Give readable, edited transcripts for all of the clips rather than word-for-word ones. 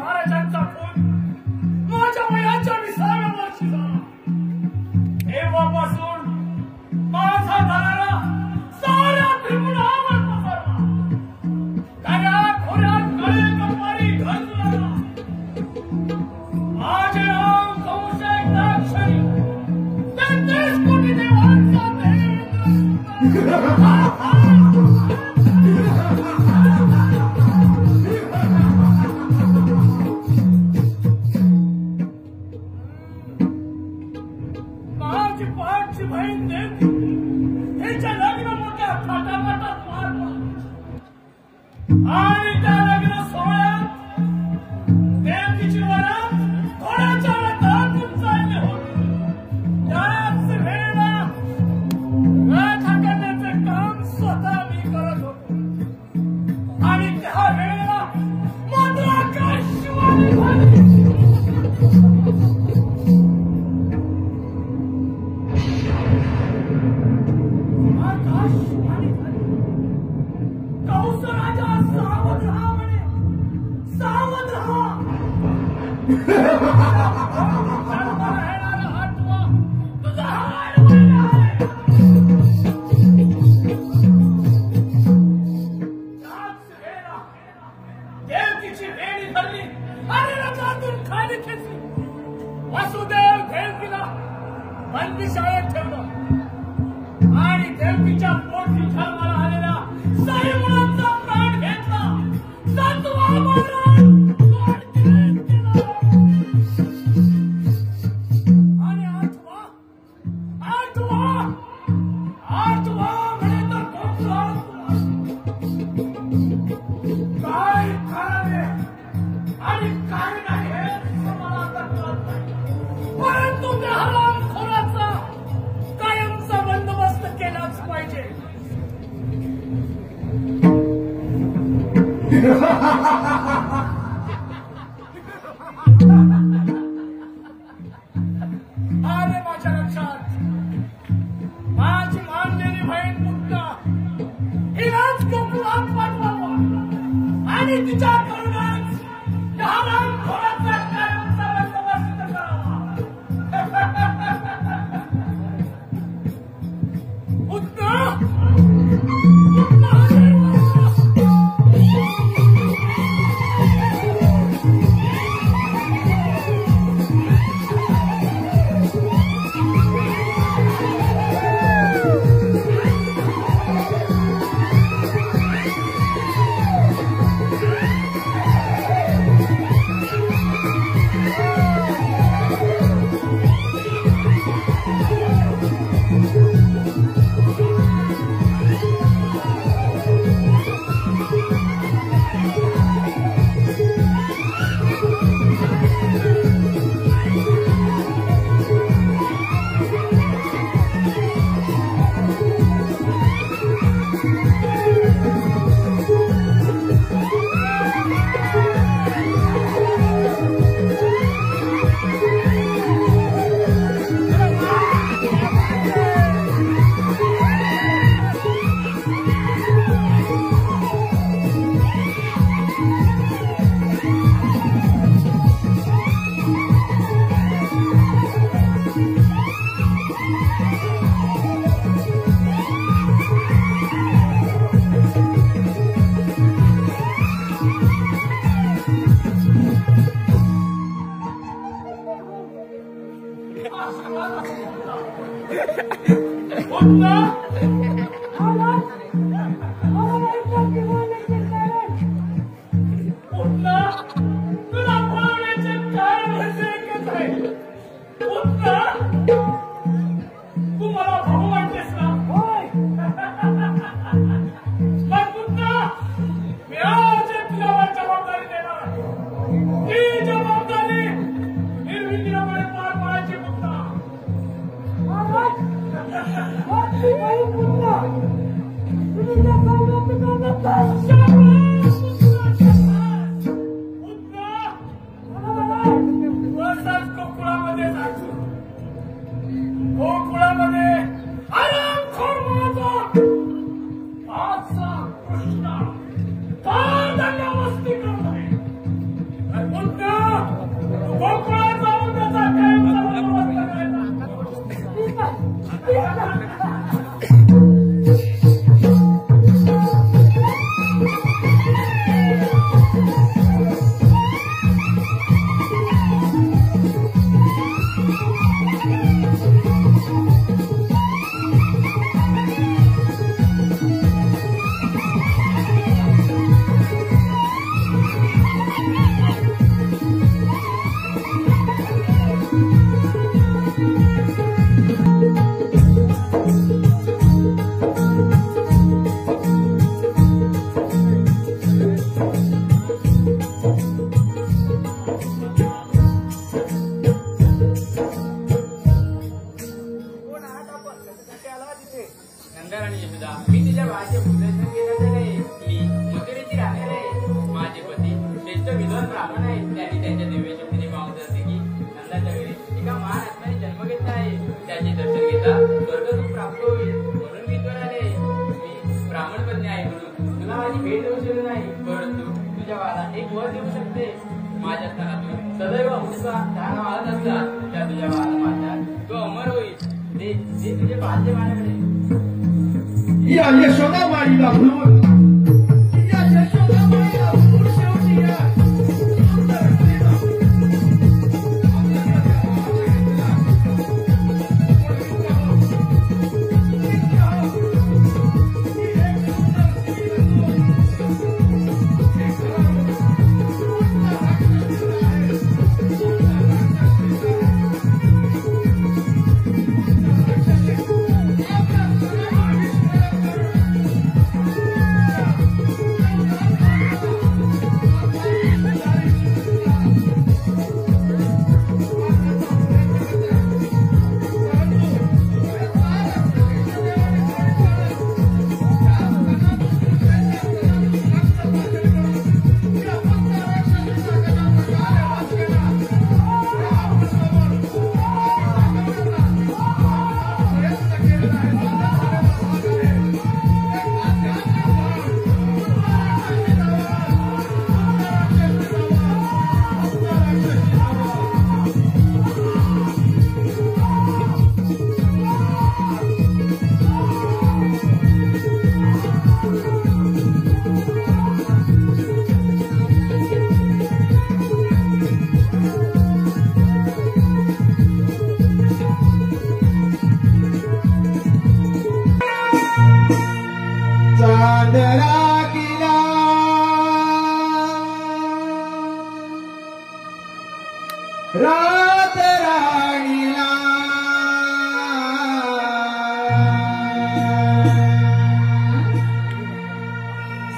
महाराजांचा खून माझ्या वयाच्या 20व्या वर्षी झाला। तेव्हापासून माझा झालेला साऱ्या त्रिपुरावर पसरला। दर्या खोऱ्यात गळे कपारी घालून माझे नाव कौशेकाक्षरी 33 कोटी देवांचा माझी पाठची बहीण देवकी हिच्या लग्न मोठ्या थाटामाटात पार पडलं आणि त्या लग्न सोहळ्यात देवकीची वरात घोड्याच्या रथात उचलली होती। त्याच वेळेला रथ हाकलण्याचे काम स्वतः मी करत होतो आणि त्या वेळेला मात्र आकाशवाणी झाली। कंसराजा सावध रहा म्हणे, सावध रहा। जन्माला येणारा आत्मा तुझा हार व्हायला आहे। त्याच वेळेला देवकीची वेणी धरली आणि रथातून खाली खेचली। वासुदेव देवकीला बंदीशाळेत ठेवलं आणि देवकीच्या पोटी जन्माला आलेला साई मुलांचा प्राण घेतला। 7वा महाराज गोडकेत केला आणि 8वा म्हणे तर कोकणात काय करावे आणि काय नाही हे मला आता कळत नाही, परंतु त्या हरामखोराचा कायमचा बंदोबस्त केलाच पाहिजे। आले माझ्या लक्षात माझी मानलेली बहीण पुन्हा हिलाच कोकणात पाठवावा आणि तिच्या करूनच हरामखोराचा कायमचा बंदोबस्त करावा। पुन्हा What? विद्वान ब्राह्मण आहेत त्यांनी त्यांच्या दिव्य शक्तीने पाहून जाते की नंदाच्या घरी एका महान आत्म्याने जन्म घेतला आहे. त्याचे दर्शन घेता स्वर्गसुख प्राप्त होईल म्हणून मी इथवर आले. मी ब्राह्मण पत्नी आहे म्हणून तुला माझी भेट देऊ शकत नाही, परंतु तुझ्या बाळाला एक वर देऊ शकते. माझ्या स्थानातून सदैव अमृता धारा वाहत असतात त्या तुझ्या बाळाला माझ्या तो अमर होईल. ते तुझे बालते माझ्याकडे. या यशोदा माळीला भुलवून या यशोदा माळीला भुलवून शेवटी या सुंदर मुलीला रात राणीला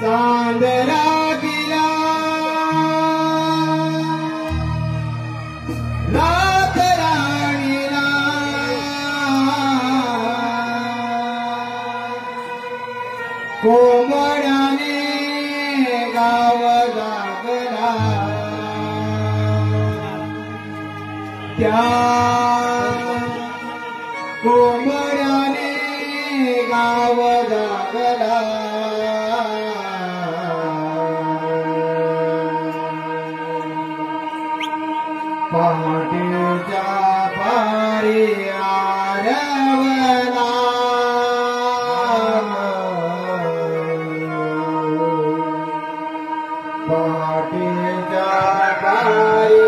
चांदरा गेला रात राणीला कोंबड्याने गाव जागला त्या कोंबड्याने गाव जागला पहाटेच्या पारी आरवला पहाटेच्या पारी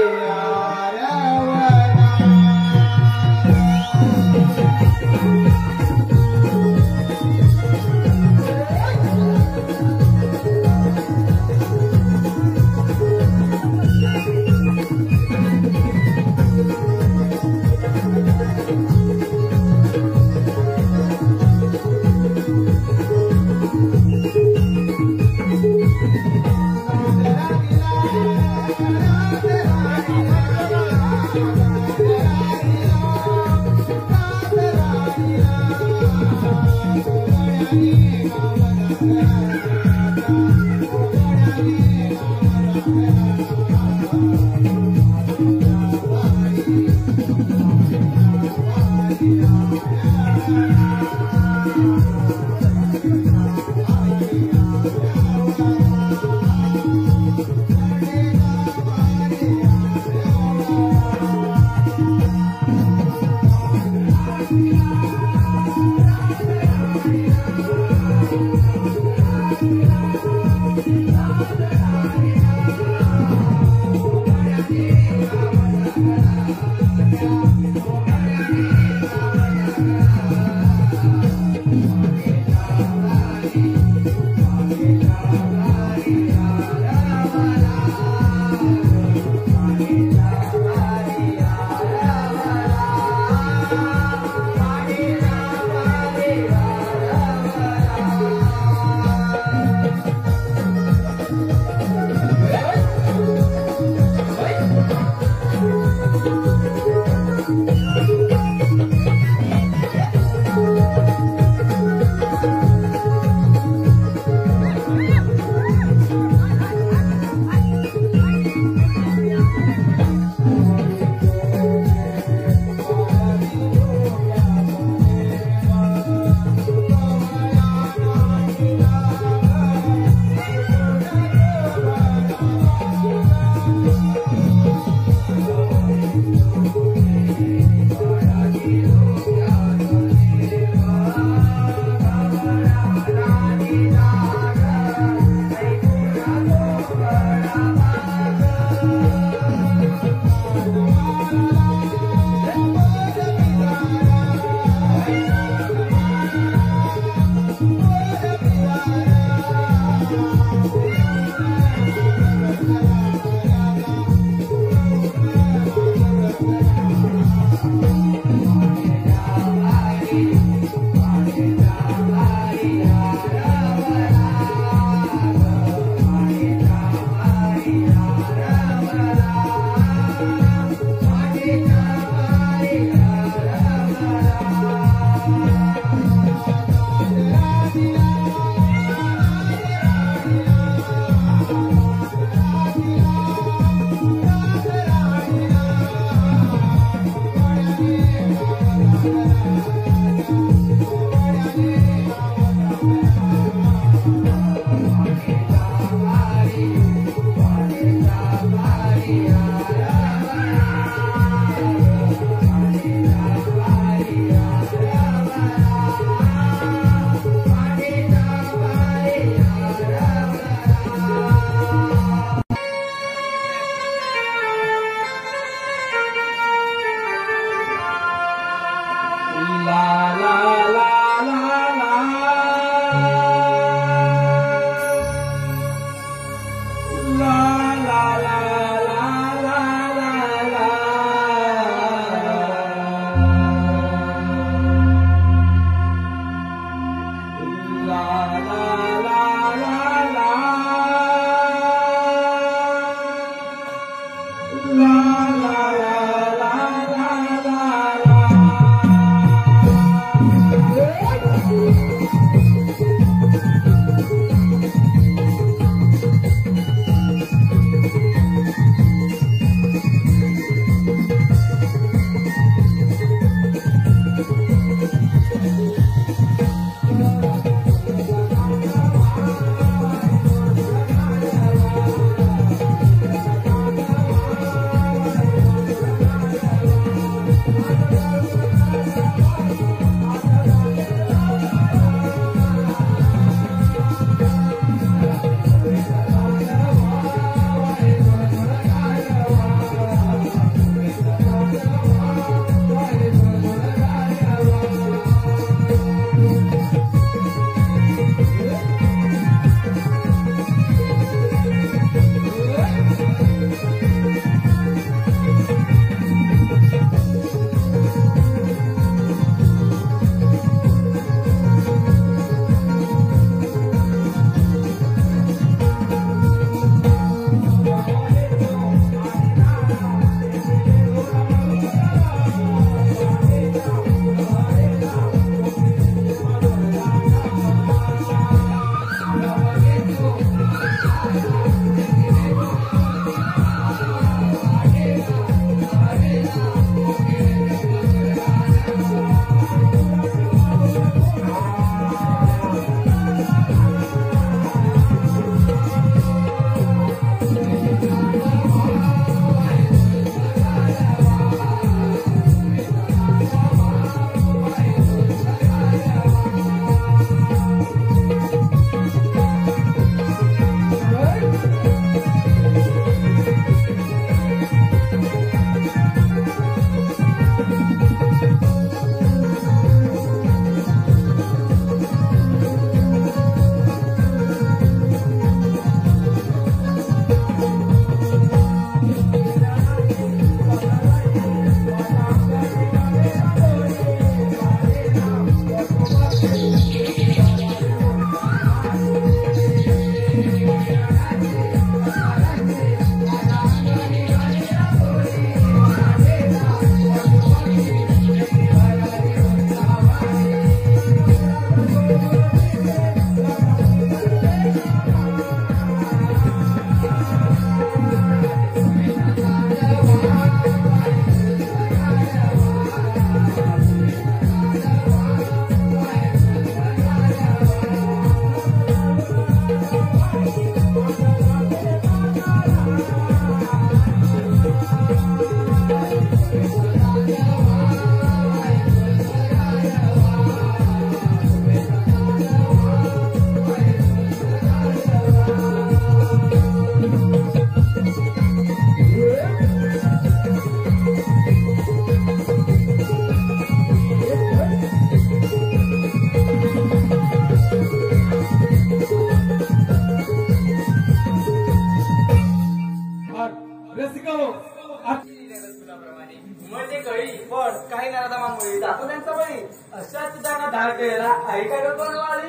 म्हणजे कळी पण काही नराधमांमुळे जातो त्यांचा बळी. अशा सुद्धा धाड केलेला आई काय करतो वाली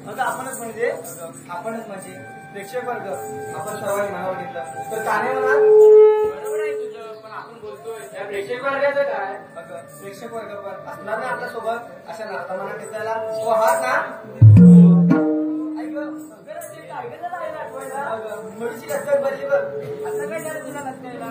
आता आपणच म्हणजे प्रेक्षक वर्ग आपण सर्वांनी नाव घेतलं तर काने म्हणाल बरोबर आहे तुझं, पण आपण बोलतोय त्या प्रेक्षक वर्गाचं काय? प्रेक्षक वर्ग पण असणार ना आपल्या सोबत अशा नराधमांना दिसायला. तो हा ना मुळीची कसरत भरली बघ. असं काय झालं तुला नसलेला?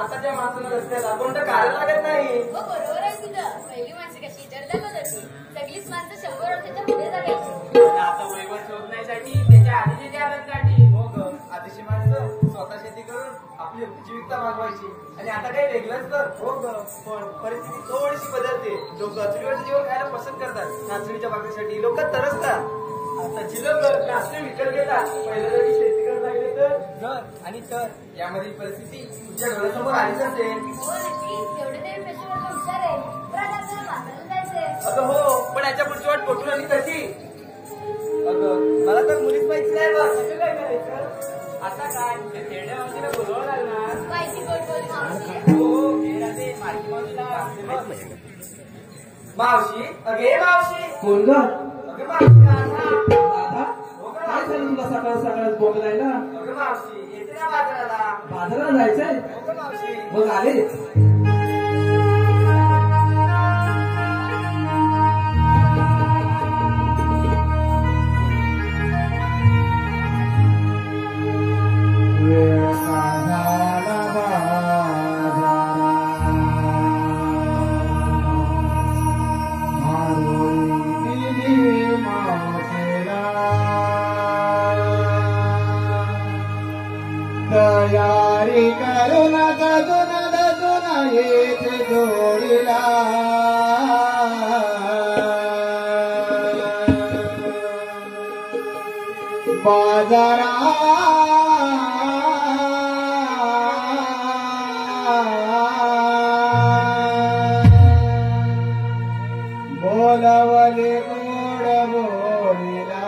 आताच्या माणसाला रस्त्याला कोणतं कारण लागत नाही. बरोबर आहे तुझं. पहिली माणसं कशी दर्दकत होती, सगळीच माणसं 100 वर्षाच्या पुढे जायची. आता वैभव शोधण्यासाठी त्याच्या आधीची ती आदत काढली. हो ग, आधीची माणसं स्वतः शेती करून आपली उपजीविका मागवायची आणि आता काही वेगळंच तर. हो ग, पण परिस्थिती थोडीशी बदलते. लोक चुलीवरचं जेवण खायला पसंत करतात. नाचणीच्या भाकरीसाठी लोक तरसतात. आता जी लोक नाचणी विकत घेतात, पहिल्या जागी शेती करत लागले तर घर आणि तर यामधील परिस्थिती तुझ्या डोळ्यासमोर आलीच असेल. हो नक्की, एवढे तरी पेशवर हुशार आहे. पण आता आपल्याला म्हातारं जायचंय. अगं हो, पण याच्या पुढची वाट कोठून आली कशी? अगं मला तर मुलीच माहिती नाही बघ. कसं काय करायचं? आता काय ते थेरड्या मावशीला बोलवावं लागणार. माहिती गोड बोल मावशी. हो हे राहते मालकी मावशीला. मावशी, अगे मावशी, कोण ग? अगे मावशी, दादा काय झालं तुला सकाळ सकाळ बोलायला? अगं मावशी येते ना बाजाराला. बाजाराला जायचंय हो गं मावशी. मग आले. वेळ साधाला बाजारा मारुती दिली मावसेला तयारी करून दजून येते जोडीला बाजारा बोलावले गोड बोलीला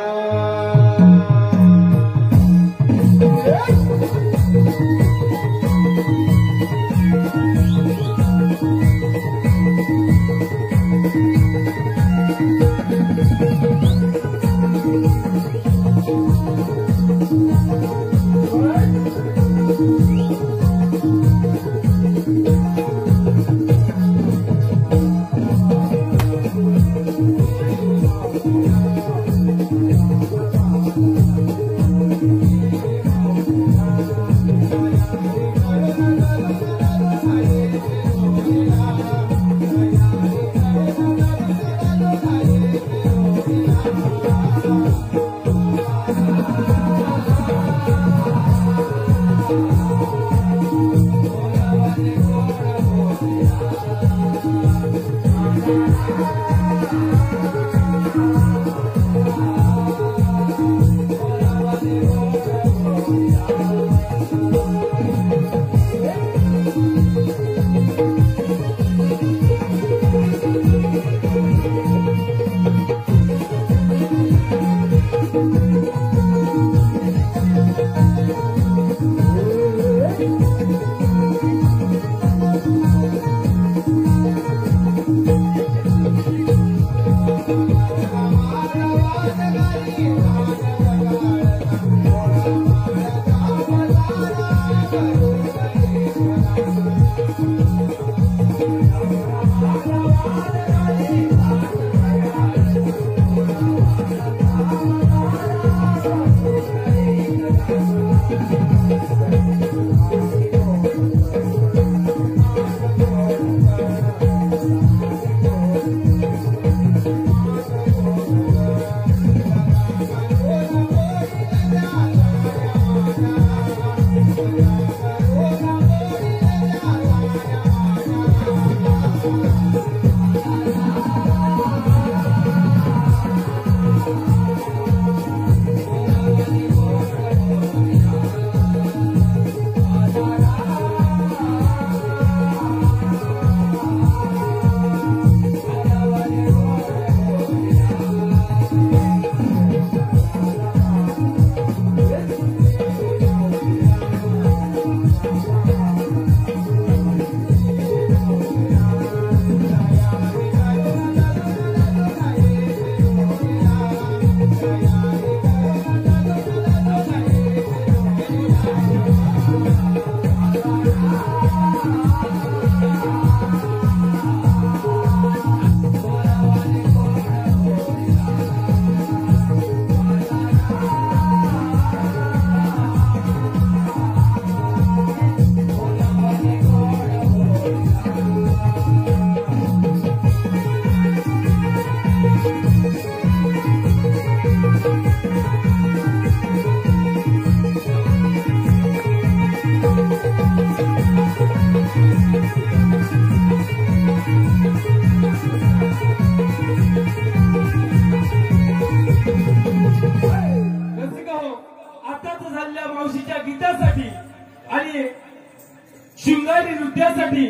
शिंगारी नृत्यासाठी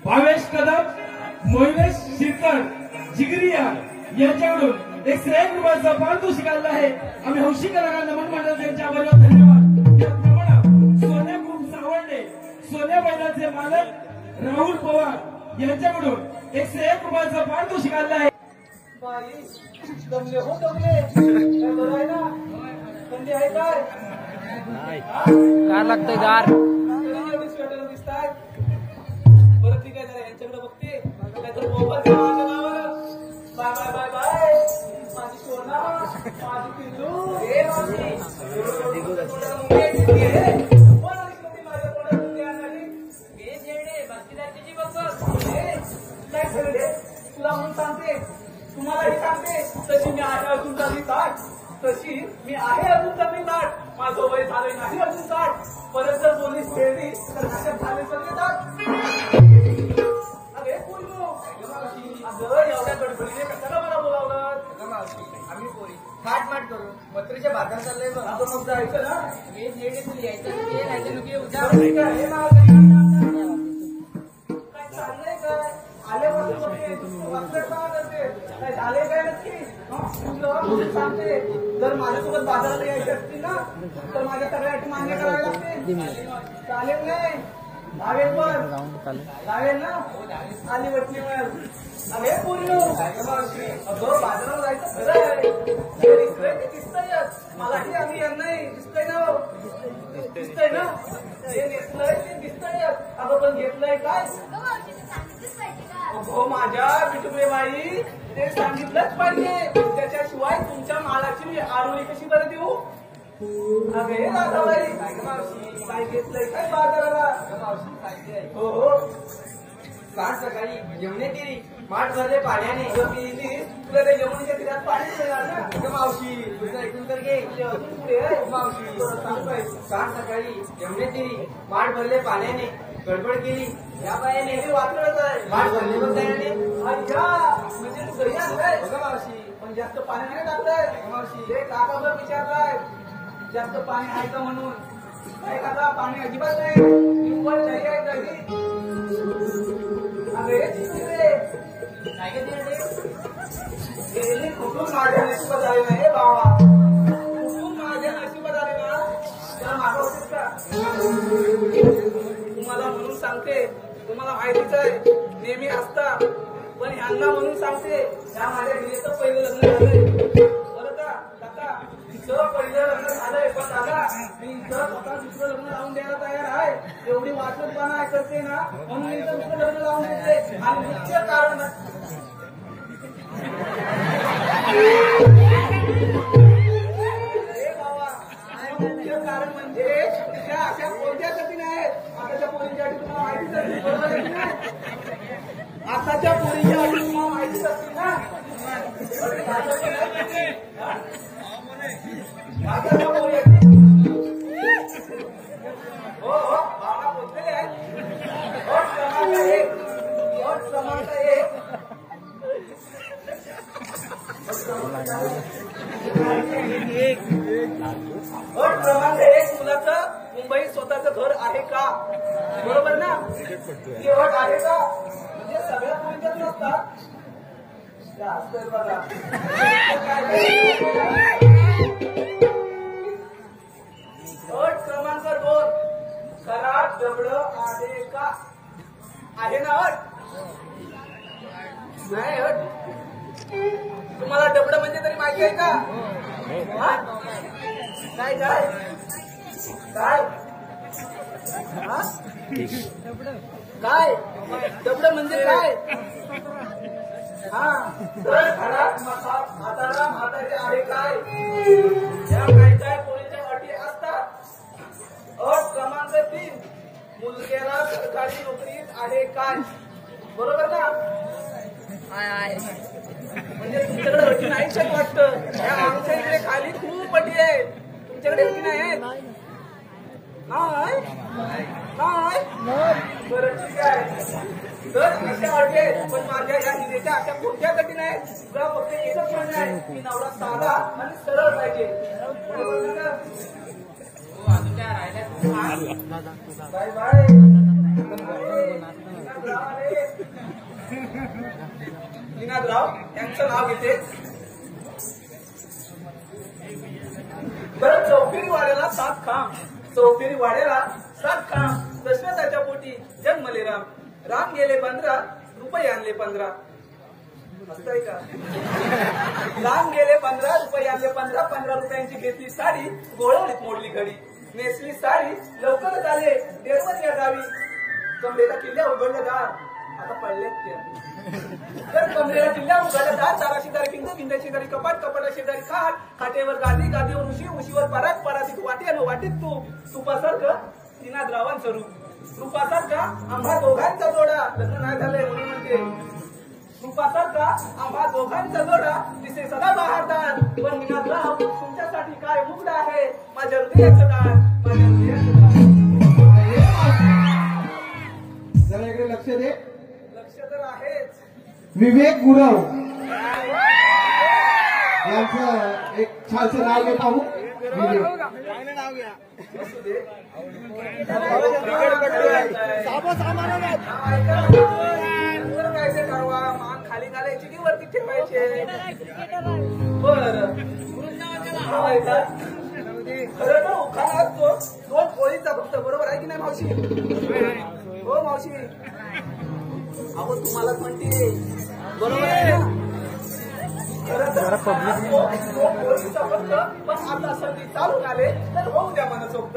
भावेश कदम, मोहिमेश शिरकर, जिगरिया यांच्याकडून एक श्रेय रुपयाचा पारितोषिक आलेला आहे. आम्ही हौशी कलाकार नमन मंडळ यांच्या बरोबर धन्यवाद. त्याचप्रमाणे सोन्या ग्रुप सावंडे, सोन्या बैलाचे मालक राहुल पवार यांच्याकडून एक श्रेय रुपयाचा पारितोषिक आलेला आहे. बाई दमले हो दमले. काय बरं आहे ना? थंडी आहे काय? गार लागतंय गार एवढी स्वेटर दिसतात बरं ठीक आहे जरा यांच्याकडे बघते काहीतरी मोबाईल माझ्या नावावर बाय बाय बाय बाय माझी सोना माझी पिल्लू हे माझी माझ्या तोंडातून ती आणणारी हे जेवढे बाकीदारची बघ काय ठरले तुला म्हणून सांगते तुम्हालाही सांगते तशी मी आहे अजून चालली ताट तशी मी आहे अजून चालली ताट माझं वय झालंय नाही अजून ताट परत जर बोलीस खेळली तर नाशात झाले सगळे ताट अरे पोरी अगं एवढ्या गडबडीने कशाला मला बोलावलं आम्ही पोरी थाटमाट करू पत्रीच्या बाजार चाललंय बघ आता मग जायचं ना हे जेवढे तू यायचं ते राहायचं नको उद्या हे मला काय चाललंय काय आल्यापासून बघते वाचलं का करते काय झाले काय नक्की तुला सांगते जर माझ्यासोबत बाजाराला यायचे असतील ना तर माझ्या सगळ्या अटी मान्य कराव्या लागतील चालेल नाही लावेल पण लावेल ना आली वटणीवर अरे पूर्ण अगं बाजाराला जायचं खरं आहे हे दिसतंय ते दिसतंयच मलाही आम्ही यांनाही दिसतंय ना दिसतंय ना हे नेसलंय ते दिसतंयच अगं पण घेतलंय काय अगं मावशी, तू सांगितलंच पाहिजे का? हो माझ्या पिठुबाई ते सांगितलंच पाहिजे त्याच्याशिवाय तुमच्या मालाची मी आरोळी कशी बरं देऊ अगे राधाबाई काय गं मावशी काय घेतलंय काय बाजाराला मावशी सांगते हो हो काल सकाळी जेवणे केली माठ भरले पाण्याने तुला त्या यमुनेच्या तीरात पाणी मिळणार ना अगं मावशी तुझं ऐकून तर घे अजून पुढे आहे. मावशी सांगतोय काल सकाळी जेवणे केली माठ भरले पाण्याने गडबड केली या बायाने हे वाचलंच आहे माठ भरले बघ त्याने अच्छा म्हणजे तू घरी आणलाय बघा मावशी पण जास्त पाणी नाही टाकलंय मावशी हे काकावर विचारलाय जास्त पाणी आहे का म्हणून नाही काका पाणी अजिबात नाही निव्वळ नाही आहे घरी अरे चिमणे, काय का गेली कुठून माझ्या नशिबात आले नाही बाबा कुठून माझ्या नशिबात आले ना त्याला मागं होतेस का तुम्हाला म्हणून सांगते तुम्हाला माहितीच आहे नेहमी असता पण ह्यांना म्हणून सांगते त्या माझ्या गेलेचं पहिलं लग्न झालंय बरं का काका तिचं पहिलं लग्न झालंय पण दादा मी इथं स्वतः दुसरं लग्न लावून द्यायला तयार आहे एवढी वाचतपणा करते ना म्हणून मी इथं दुसरं लग्न लावून देते आणि मुख्य कारण मुख्य कारण म्हणजे त्या अशा कोणत्या गती आहेत आताच्या पोरींच्या अटी तुम्हाला माहितीच असतील बरोबर आहे की नाही आताच्या पोरींच्या अटी तुम्हाला माहितीच असतील ना आताच्या पोरी हो हो भावना बोललेले आहेत अट क्रमांक एक अट क्रमांक एक मुलाचं मुंबईत स्वतःचं घर आहे का बरोबर ना ही अट आहे का म्हणजे सगळ्या पोरींच्याच नसतात त्या असतंय बघा अट क्रमांक दोन घरात डबड आहे का आहे ना अट नाही अट तुम्हाला डबड म्हणजे तरी माहिती आहे का हा? काय काय काय हा? काय डबड म्हणजे काय हा तर घरात म्हातारा म्हातारी आहे काय या काय काय पोरीच्या अटी असतात अट क्रमांक 3 मुलग्याला सरकारी नोकरीत आहे काय बरोबर ना म्हणजे तुमच्याकडे अटी नाहीच आहेत वाटतं या आमच्या इकडे खाली खूप अटी आहेत तुमच्याकडे अटी नाही आहेत नाही बरं ठीक आहे तर अशा अटी आहेत पण माझ्या या हिरेच्या अशा कोणत्या अटी नाही तुला फक्त एकच म्हणणं आहे की नवरा साधा आणि सरळ पाहिजे बरोबर ना हो अजून त्या राहिल्या बाय बाय निनादराव यांचं नाव घेते बरं चौफेरी वाड्याला 7 खांब चौफेरी वाड्याला 7 खांब दशरथाच्या पोटी जन्मले राम राम गेले 15 रुपये आणले 15 असतंय का राम गेले 15 रुपये आणले 15 रुपयांची घेतली साडी गोळवलीत मोडली घडी नेसली साडी लवकरच आले देवण या गावी. कमरेला किल्ल्या उघडल्या दार आता पडलेत त्या. तर कमरेला किल्ल्या उघडल्या दार दाराशी दारी पिंड पिंड्याची दारी कपाट कपाटाशी दारी खाट खाटेवर गादी गादीवर उशी उशीवर परात परातीत वाटी आणि वाटीत तू पसारखं तिना द्रावांचं रूप रूपासारखा आम्हा दोघांचा जोडा. लग्न नाही झालंय म्हणून म्हणते रूपासारखा आम्हा दोघांचा जोडा दिसे सदा बहारदार. पण विनाद्राव तुमच्यासाठी काय मुग्ध आहे माझ्या हृदयाचं दार माझ्या हृदयाचं दार. जरा इकडे लक्ष दे. लक्ष तर आहेच. विवेक गुरव यांचं एक छानसं नाव घेत आहोत. विवेक असू दे. काय ते ठरवा मान खाली घालायची की वरती ठेवायचे. बरं खरं तर उखाणा असतो दोन पोळीचा फक्त. बरोबर आहे की नाही मावशी? हो मावशी अहो तुम्हालाच म्हणते बरोबर आहे ना? खरं तर दोन पोळीचा फक्त. पण आता संगीत चालून आले तर होऊ द्या मनसोक्त.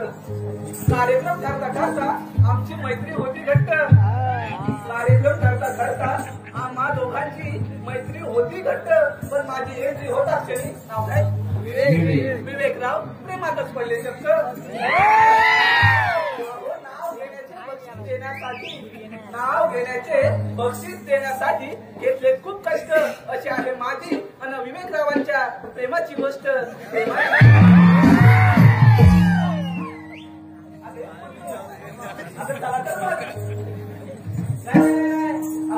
कार्यक्रम ठरता ठरता आमची मैत्री होती घट्ट. कार्यक्रम ठरता ठरता आम्हा दोघांची मैत्री होती घट्ट. पण माझी एंट्री होता क्षणी नाव काय विवेकराव प्रेमातच पडले चक्क. नाव घेण्याचे बक्षीस देण्यासाठी घेतले खूप कष्ट. अशी आहे माझी आणि विवेकरावांच्या प्रेमाची गोष्ट.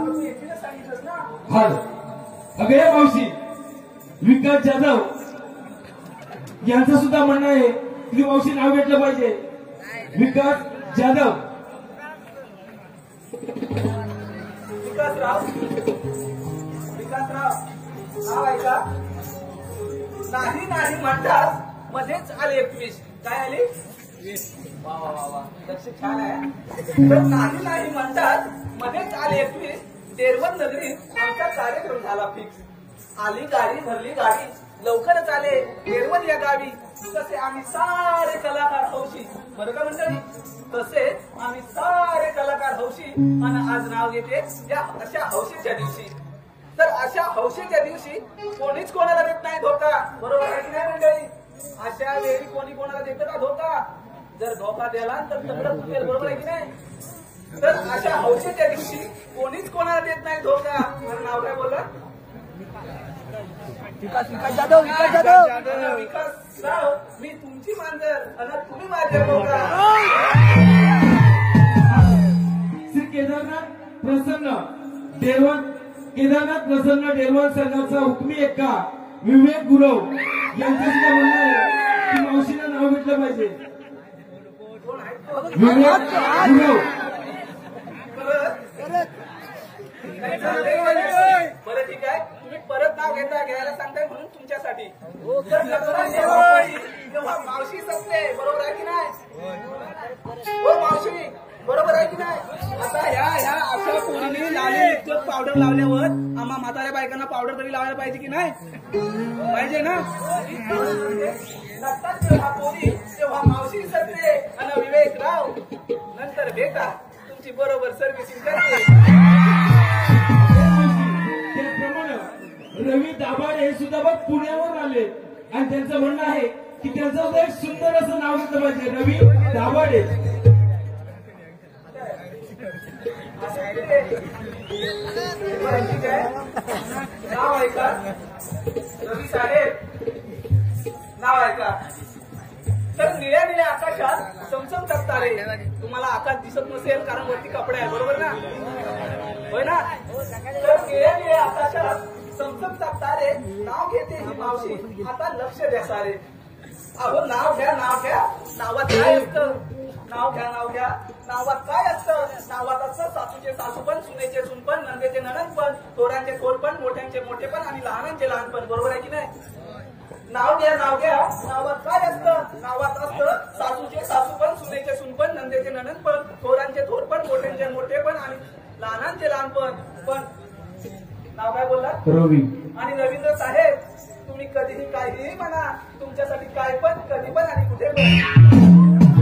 तू एकटीला सांगितलंस ना? हा अगं मावशी विकास जाधव यांचं सुद्धा म्हणणं आहे की मावशी नाव घेतलं पाहिजे. विकास जाधव विकासराव नाव आहे का? नाही नाही म्हणतात मध्येच आले 21. काय आले? वा वा वा वा लक्ष छान आहे. तर नाही नाही म्हणतात मध्येच आले 21. देरवण नगरीत आमचा कार्यक्रम झाला फिक्स. आली गाडी भरली गाडी लवकरच आले देरवण या गावी. तसे आम्ही सारे कलाकार हौशी. बरं का मंडळी? तसे आम्ही सारे कलाकार हौशी. आणि आज नाव घेते या अशा हौशीच्या दिवशी. तर अशा हौशीच्या दिवशी कोणीच कोणाला देत नाही धोका. बरोबर आहे की नाही मंडळी? अशा वेळी कोणी कोणाला देतं का धोका? जर धोका दिला तर सगळं चुकेल. बरोबर आहे की नाही? तर अशा हौशीच्या दिवशी कोणीच कोणाला देत नाही धोका. माझं नाव काय बोलला? विकास जाधव. विकासराव मी तुमची मांजर आणि तुम्ही माझे बोका. श्री केदारनाथ प्रसन्न देरवण संघाचा हुकमी एक्का विवेक गुरव यांचं सुद्धा म्हणणं आहे की मावशीला नाव घेतलं पाहिजे. विवेक गुरव बरं ठीक आहे. तुम्ही परत नाव घ्यायला सांगताय म्हणून तुमच्यासाठी. तेव्हा मावशी सत्ते. बरोबर आहे की नाही? हो मावशी बरोबर आहे की नाही? आता ह्या अशा पोरीने लाली लिपस्टिक पावडर लावल्यावर आम्हा म्हाताऱ्या बायकांना पावडर तरी लावायला पाहिजे की नाही? पाहिजे ना? लागतात तेव्हा पोरी तेव्हा मावशी सत्ते आणि विवेकराव नंतर भेटा तुमची बरोबर सर्व्हिसिंग करते. त्याचप्रमाणे रवी दाभाडे हे सुद्धा बघ पुण्यावर आले आणि त्यांचं म्हणणं आहे की त्यांचं एक सुंदर असं नाव घेतलं पाहिजे. रवी दाभाडे. नाव आहे का रवी साहेब? नाव आहे का? तर निळ्या निळ्या आकाशात चमचमतात तारे. तुम्हाला आकाश दिसत नसेल कारण वरती कपडे आहे. बरोबर ना? होय ना? तर निळ्या निळ्या आकाशात चमचमतात तारे. नाव घेते ही मावशी आता लक्ष द्या सारे. अहो नाव घ्या नावात काय असतं? नाव घ्या नावात काय असतं? नावात असतं सासूचे सासूपण सुनेचे सुनपण नंदेचे नणंदपण थोरांचे थोरपण मोठ्यांचे मोठेपण आणि लहानांचे लहानपण. बरोबर आहे की नाही? नाव घ्या नावात काय असतं? नावात असतं सासूचे सासूपण सुनेचे सुनपण नंदेचे नणंदपण थोरांचे थोरपण मोठ्यांचे मोठेपण आणि लहानांचे लहानपण. पण नाव काय बोलला? रवी. आणि रवींद्र साहेब तुम्ही कधीही काहीही म्हणा तुमच्यासाठी काय पण कधी पण आणि कुठे पण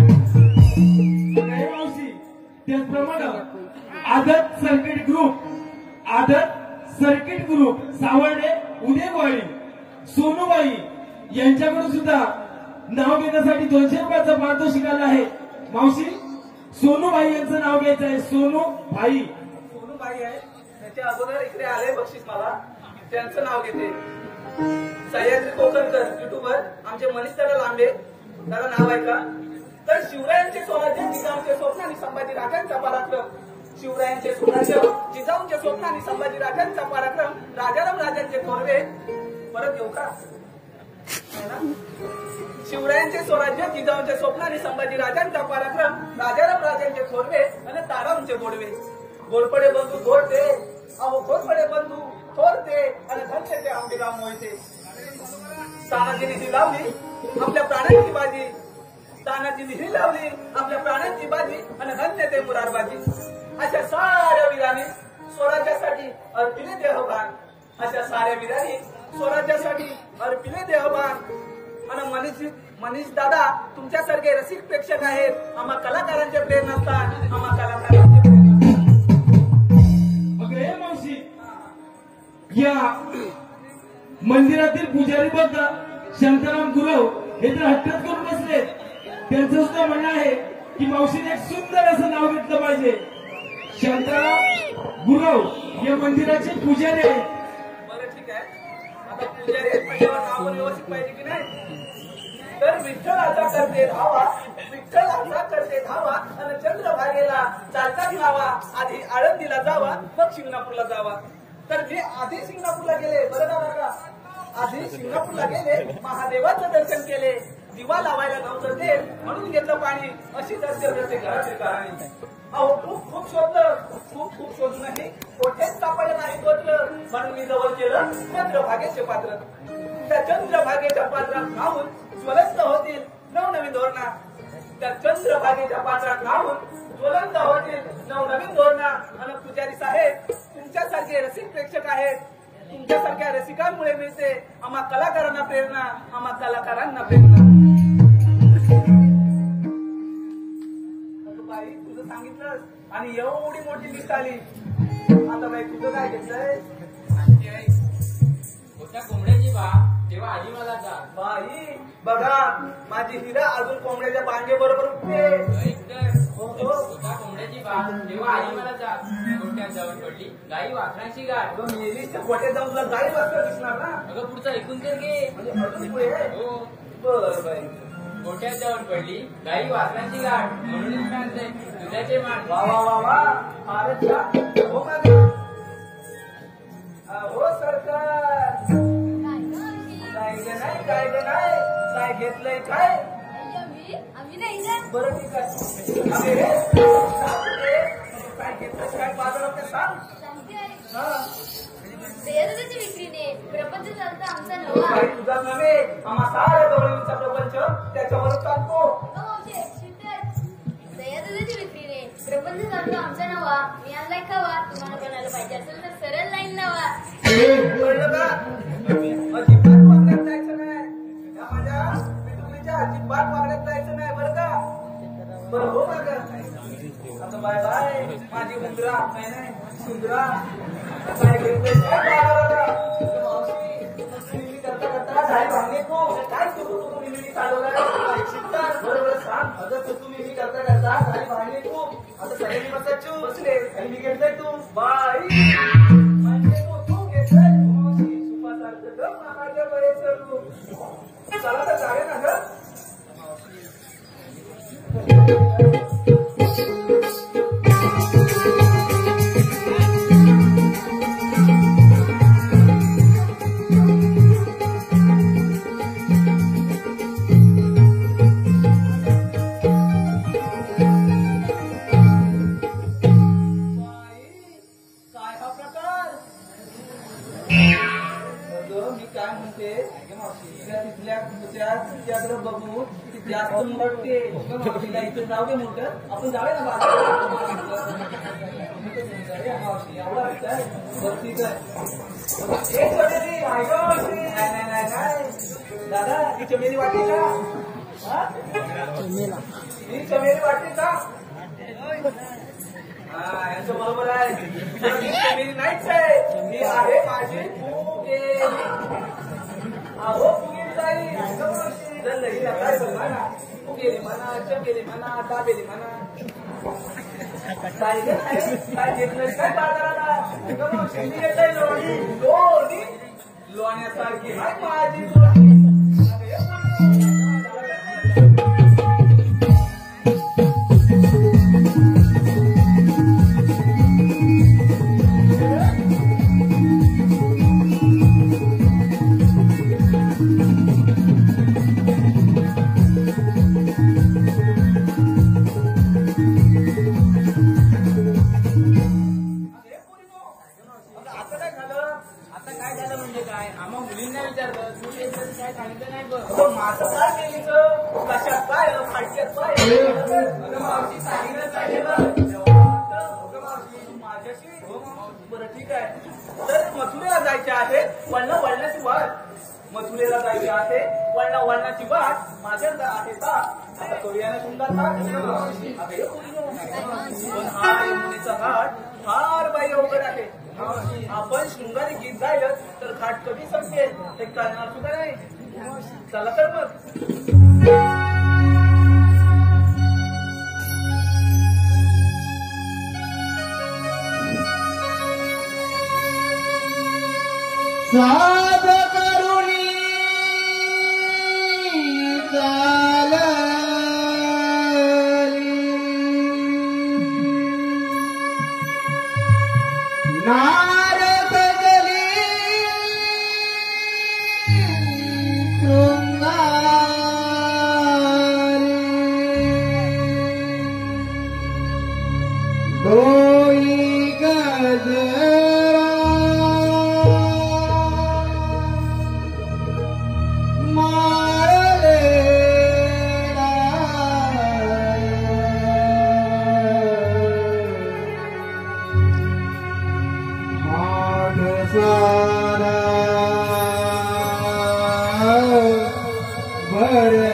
यांच्याकडून सुद्धा नाव घेण्यासाठी 200 रुपयाचं पारितोषिक आलं आहे. मावशी सोनूबाई यांचं नाव घ्यायचं आहे. सोनूबाई. सोनूबाई आहे त्याच्या अगोदर इकडे आले बक्षीस मला त्यांचं नाव घेते. सह्याद्री कोकणकर युट्यूबर आमचे मनीष दादा लांबे दादा नाव आहे का? तर शिवरायांचे स्वराज्य जिजाऊंचे स्वप्न आणि संभाजी राजांचा पराक्रम. शिवरायांचे स्वराज्य जिजाऊंचे स्वप्न आणि संभाजी राजांचा पराक्रम. राजाराम राजांचे थोरवे. परत येऊ का? शिवरायांचे स्वराज्य जिजाऊंचे स्वप्न आणि संभाजी राजांचा पराक्रम. राजाराम राजांचे थोरवे आणि तारांचे गोडवे. गोडपडे बंधू थोरते अहो गोडपडे बंधू थोरते आणि धन्यते आंबेराम मोहिते. तानाजीने ही लावली आपल्या प्राणांची बाजी. तानाजीने ही लावली आपल्या प्राणांची बाजी आणि धन्यते मुरारबाजी. अशा साऱ्या वीरांनी स्वराज्यासाठी अर्पिले देहभान. अशा साऱ्या वीरांनी स्वराज्यासाठी अर्पिले देहभान. आणि मनीष दादा तुमच्यासारखे रसिक प्रेक्षक आहेत. आम्हा कलाकारांचे प्रेरणास्थान. आम्हा कलाकारांचे मग हे मावशी या मंदिरातील पुजारी बद्दल शांताराम गुरव हे तर हट्टच करून बसले. त्यांचं सुद्धा म्हणणं आहे की मावशीने एक सुंदर असं नाव घेतलं पाहिजे. शांताराम गुरव या मंदिराचे पुजारी आहेत. बरं ठीक आहे. आता पुजारी आहेत म्हटल्यावर नाव पण व्यवस्थित पाहिजे की नाही? तर विठ्ठलाचा करते धावा. विठ्ठलाचा करते धावा आणि चंद्रभागेला चालताच लावा. आधी आळंदीला जावा मग शिंगणापूरला जावा. तर मी आधी शिंगणापूरला गेले. बरं ना बघा आधी शिंगणापूरला गेले. महादेवाचं दर्शन केले. दिवा लावायला नव्हतं ते म्हणून घेतलं पाणी. अशीच असते घराची कहाणी. अहो खूप शोधलं खूप शोधूनही कोठेच सापडलं नाही गोठलं. म्हणून मी जवळ केलं चंद्रभागेचे पात्र. त्या चंद्रभागेच्या पात्रात राहून ज्वलंत होतील नवनवीन धोरणा. त्या चंद्रभागेच्या पात्रात राहून ज्वलंत होतील नवनवीन धोरणा. आणि पुजारी साहेब तुमच्यासारखे रसिक प्रेक्षक आहेत. तुमच्यासारख्या रसिकांमुळे मिळते आम्हा कलाकारांना प्रेरणा. आम्हा कलाकारांना प्रेरणा. बाई तुझं सांगितलंस आणि एवढी मोठी लिस्ट आली. आता बाई तुझं काय घेतलंय? मोठ्या कोंबड्याची बा तेव्हा आजी मला जा. बाई बघा माझी हिरा अजून कोंबड्याच्या बांगे बरोबर उठते. मोठ्या कोंबड्याची बा तेव्हा आजी मला जा. गोट्यात जाऊन पडली गाई वासरांची गाठ. मेलीच्या गोट्यात जाऊन तुला गाई वाजता दिसणार ना? अगं पुढचं ऐकून तर घे. म्हणजे अजून पुढे आहे? हो. बरं बाई. गोट्यात जाऊन पडली गाई वासरांची गाठ. म्हणूनच सांगते दुधाचे मान. वा वा वा वा फारच छान. हो का हो सरकार काय काय घेतलंय काय? आम्ही नाही ना. बरं ठीक आहे. काय घेतलंय काय बाजारात सांग. सांगते आहे. हा सह्याद्रीच्या विक्रीने प्रपंच चालता आमचा नवा. काही तुझा नव्हे आम्हा साऱ्या गवळींचा प्रपंच त्याच्यावर चालतो. सह्याद्रीच्या विक्रीने प्रपंच चालतो आमचा नवा. मी आणलाय खावा. तुम्हाला कोणाला पाहिजे असेल तर सरळ लाईन लावा. कळलं का? अजिबात वागण्यात जायचं नाही. या माझ्या पितुलीच्या अजिबात वागण्यात जायचं नाही बरं का? बरं हो का? आता बाय बाय माझी उंदरा नाही सुंदरा. काय घेतलंय काय करता करता झाली भांगणे तू काय सुरू तू मी चालवलाय शिकतात बरोबर सांग. अगं तू तुम्ही करता करता झाली भांगणे तू आता सगळ्यांनी बसायचो बसले आणि मी घेतलंय तू बाई म्हणजे तू घेतलंय सुपासारखं ग मामाच्या बरे करू. चला तर चालेल ना ग. बघू जास्त मोठे इथे जाऊ दे मोठं आपण जाऊया ना दादा ही चमेली वाटली का? ही चमेली वाटली का? हा यांचं बरोबर आहे. ही चमेली नाहीच आहे. ही आहे माझी फुगे. अहो फुगे ताई जर लढीला काय म्हणा गेली म्हणा गेली म्हणा दाबेली म्हणा काय घेतलं काय बाजाराला शेती येत लोणी लोण्यासारखी हाय माझी लोणी माझं काय केली कशात काय फाटक्यात काय मावशी सांगितलं माझ्याशी बरं ठीक आहे तर मथुरेला जायचे आहे वळणाची वाट मथुरेला जायचे आहे वळणाची वाट माझ्या आहे का आता करूयाने सुंदर पण हा यमुनेचा घाट फार बाई अवघड आहे आपण शृंगारी गीत गायलं तर घाट कधी संपेल ते करणार सुद्धा नाही चला तर मग साध करुणी चालली नारद गली डोई गजरा मारले मागसारा बरले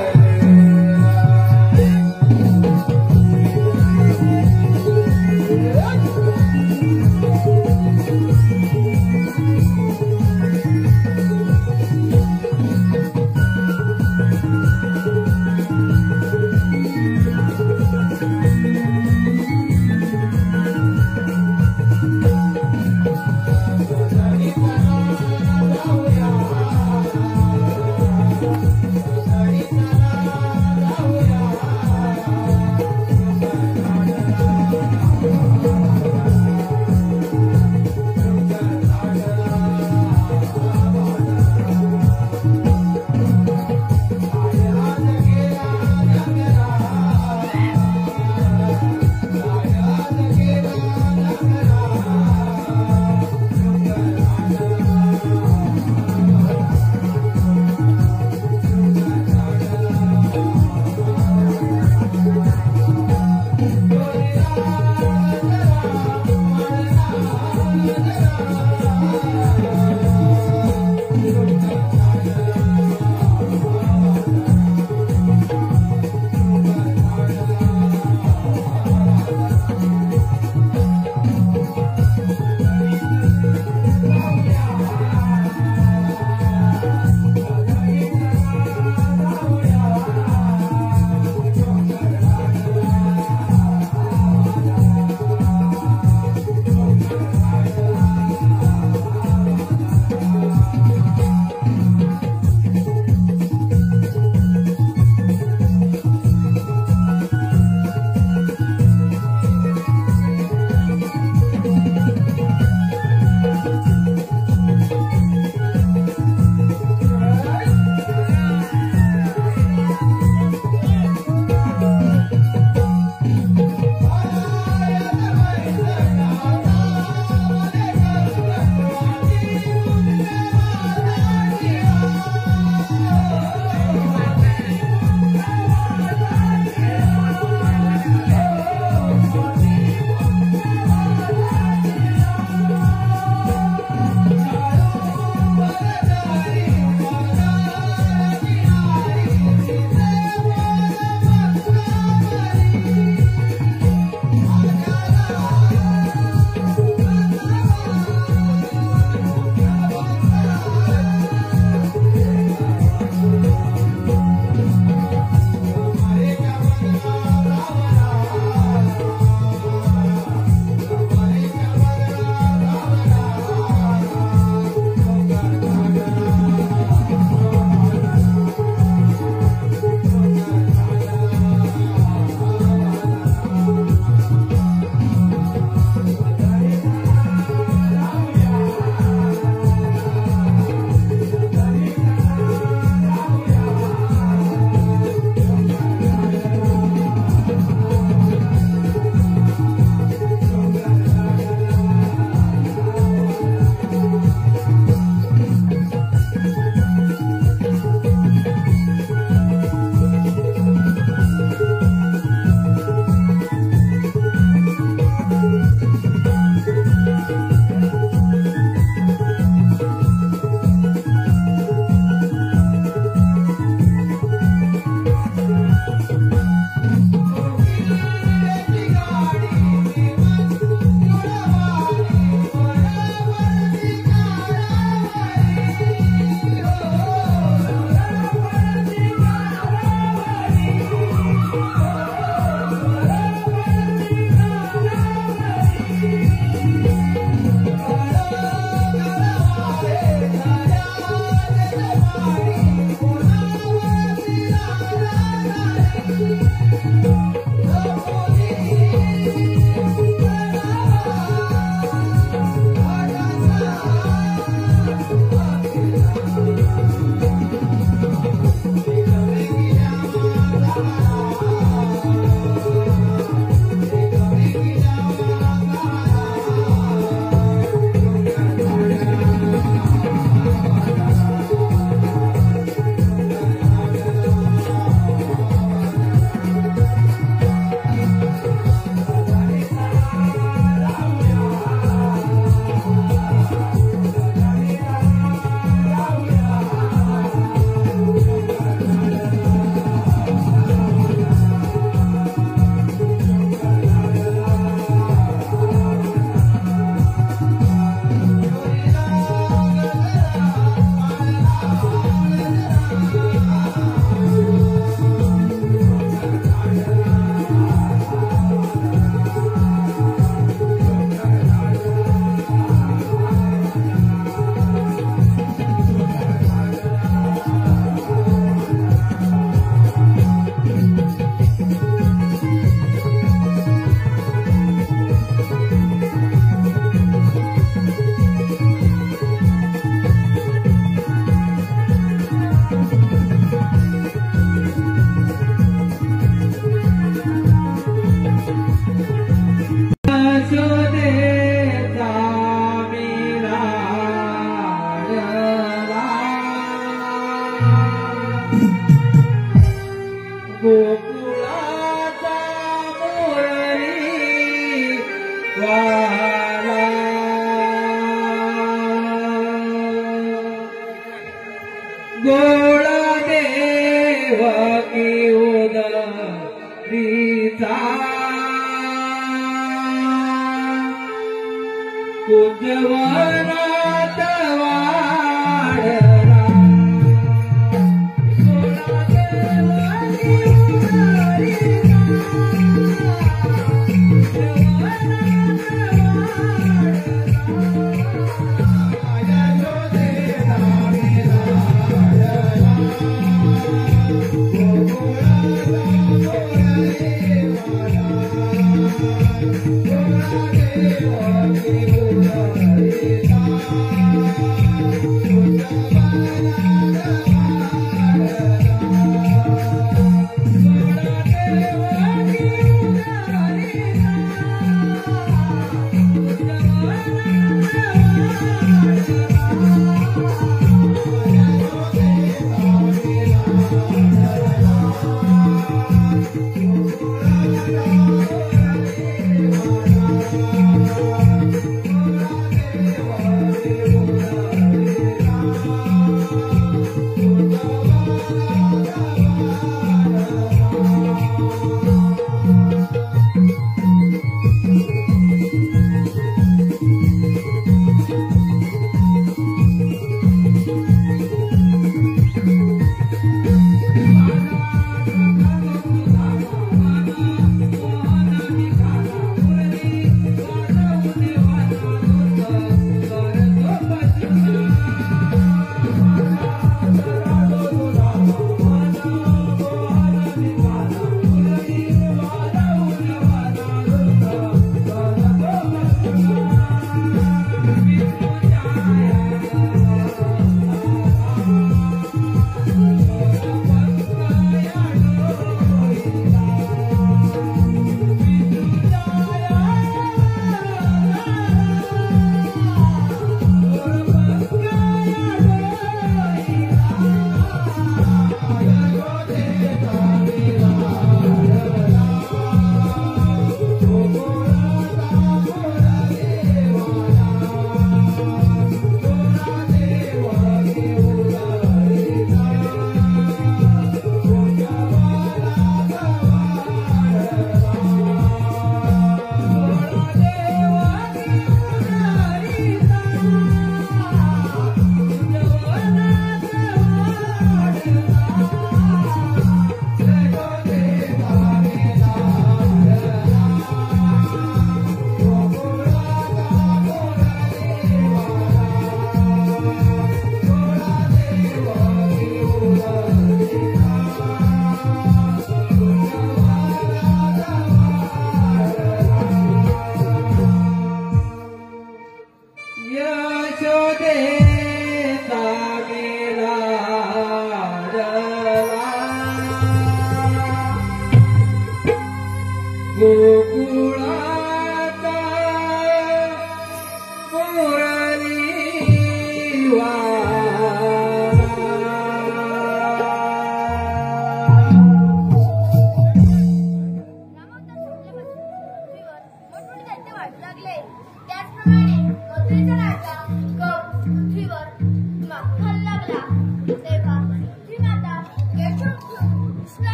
कुंजवनात वाढला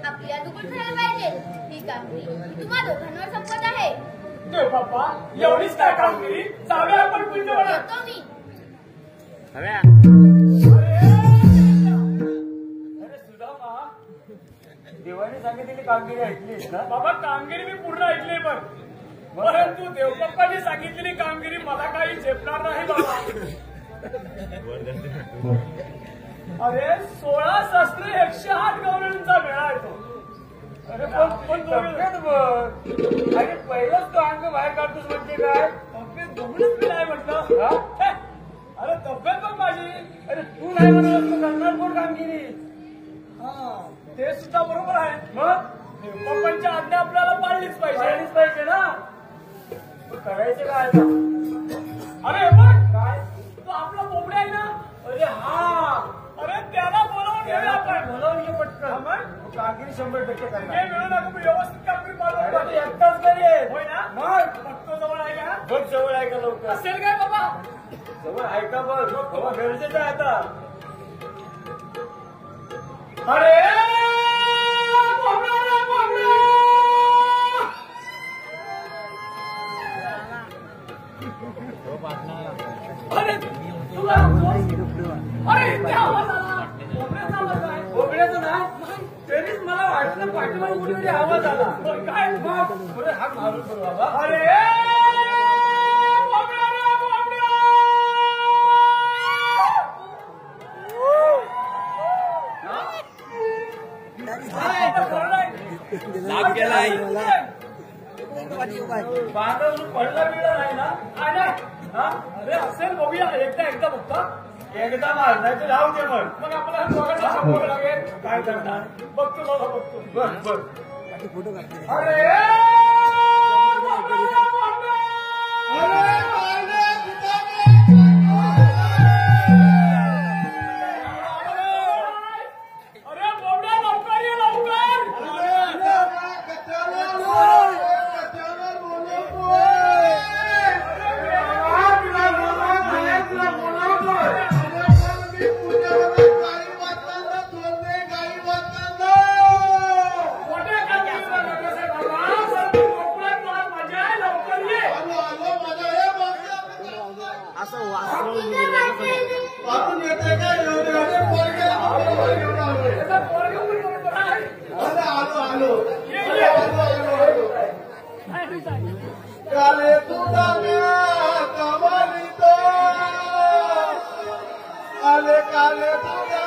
आपल्या दुकान ठरायला पाहिजे ही कामगिरी तुम्हा दोघांवर सोपवत आहे देव बाप्पा एवढीच काय कामगिरी जाऊया आपण कुंजवळात. येतो मी. अरे सुदामा देवाने सांगितलेली कामगिरी ऐकलीस ना? बाबा कामगिरी मी पूर्ण ऐकली पण परंतु देवबाप्पाने सांगितलेली कामगिरी मला काही झेपणार नाही बाबा. अरे 16 शस्त्र 108 गवळणींचा मेळा येतो. अरे पण तब्येत बघ. अरे पहिलंच तो अंग बाहेर काढतोस म्हणजे काय? तब्येत बघूनच मी नाही म्हटलं. अरे तब्येत बघ माझी. अरे तू नाही म्हणत तू करणार कोण कामगिरी? ते सुद्धा बरोबर आहे. मग देवबाप्पांची आज्ञा आपल्याला पाळलीच पाहिजे ना. करायचं काय आता? अरे बघ काय तो आपला बोबडा आहे ना. अरे हा अरे त्याला बोलावून घेऊया आपण. बोलावून घे पटकन. कामगिरी 100% करणार. मिळून आपण व्यवस्थित कामगिरी पाळू. एकटाच करेल होय ना. मग बघतो जवळ आहे का? बघ जवळ आहे का लवकर असेल काय बाबा? जवळ आहे का बघ. बाबा गरजेचं आहे आता. अरे अरे तुला अरे इथे आवाज आला. बोबड्याचा आवाज आहे. बोबड्याचा नाही तरीच मला वाटलं पाठीमागे कुठेतरी आवाज आला. काय मग हात मारून करू बाबा. अरे बोबड्या रे बोबड्या. लाभ गेलाय. बांधव पडला बिडला नाही ना. अरे असेल बघूया. एकदा बघता. एकदा मार नाही तर राहू दे. मग आपल्याला दोघांना सांभाळावं लागेल. काय करणार बघतो बाबा बघतो. बघ अरे अरे बोबड्या लवकर ये लवकर. काले तुझ्या कमलितो आले काले तुझ्या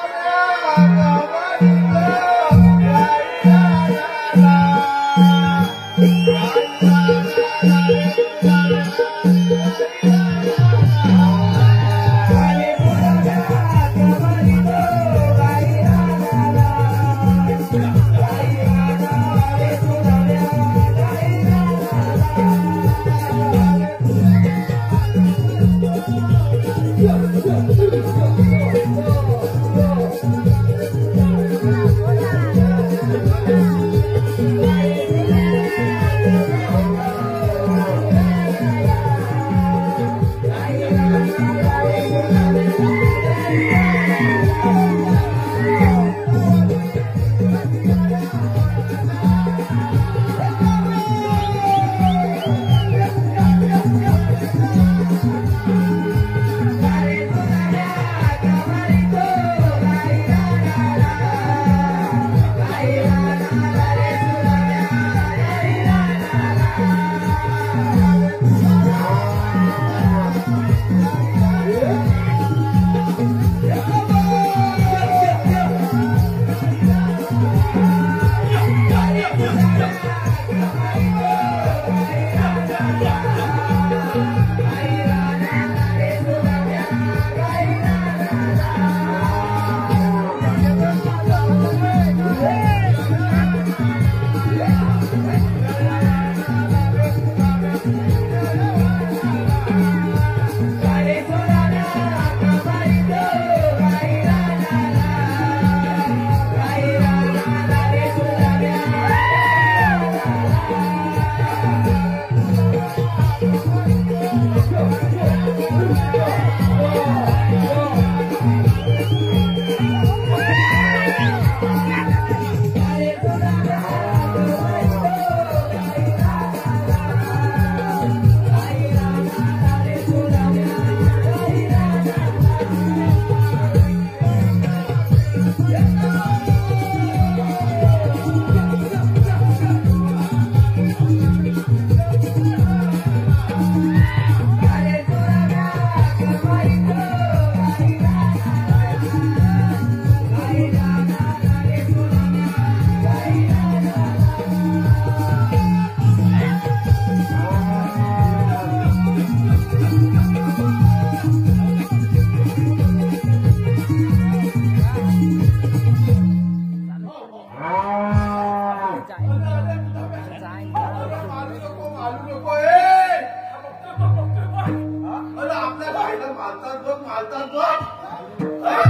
घालतात बघ.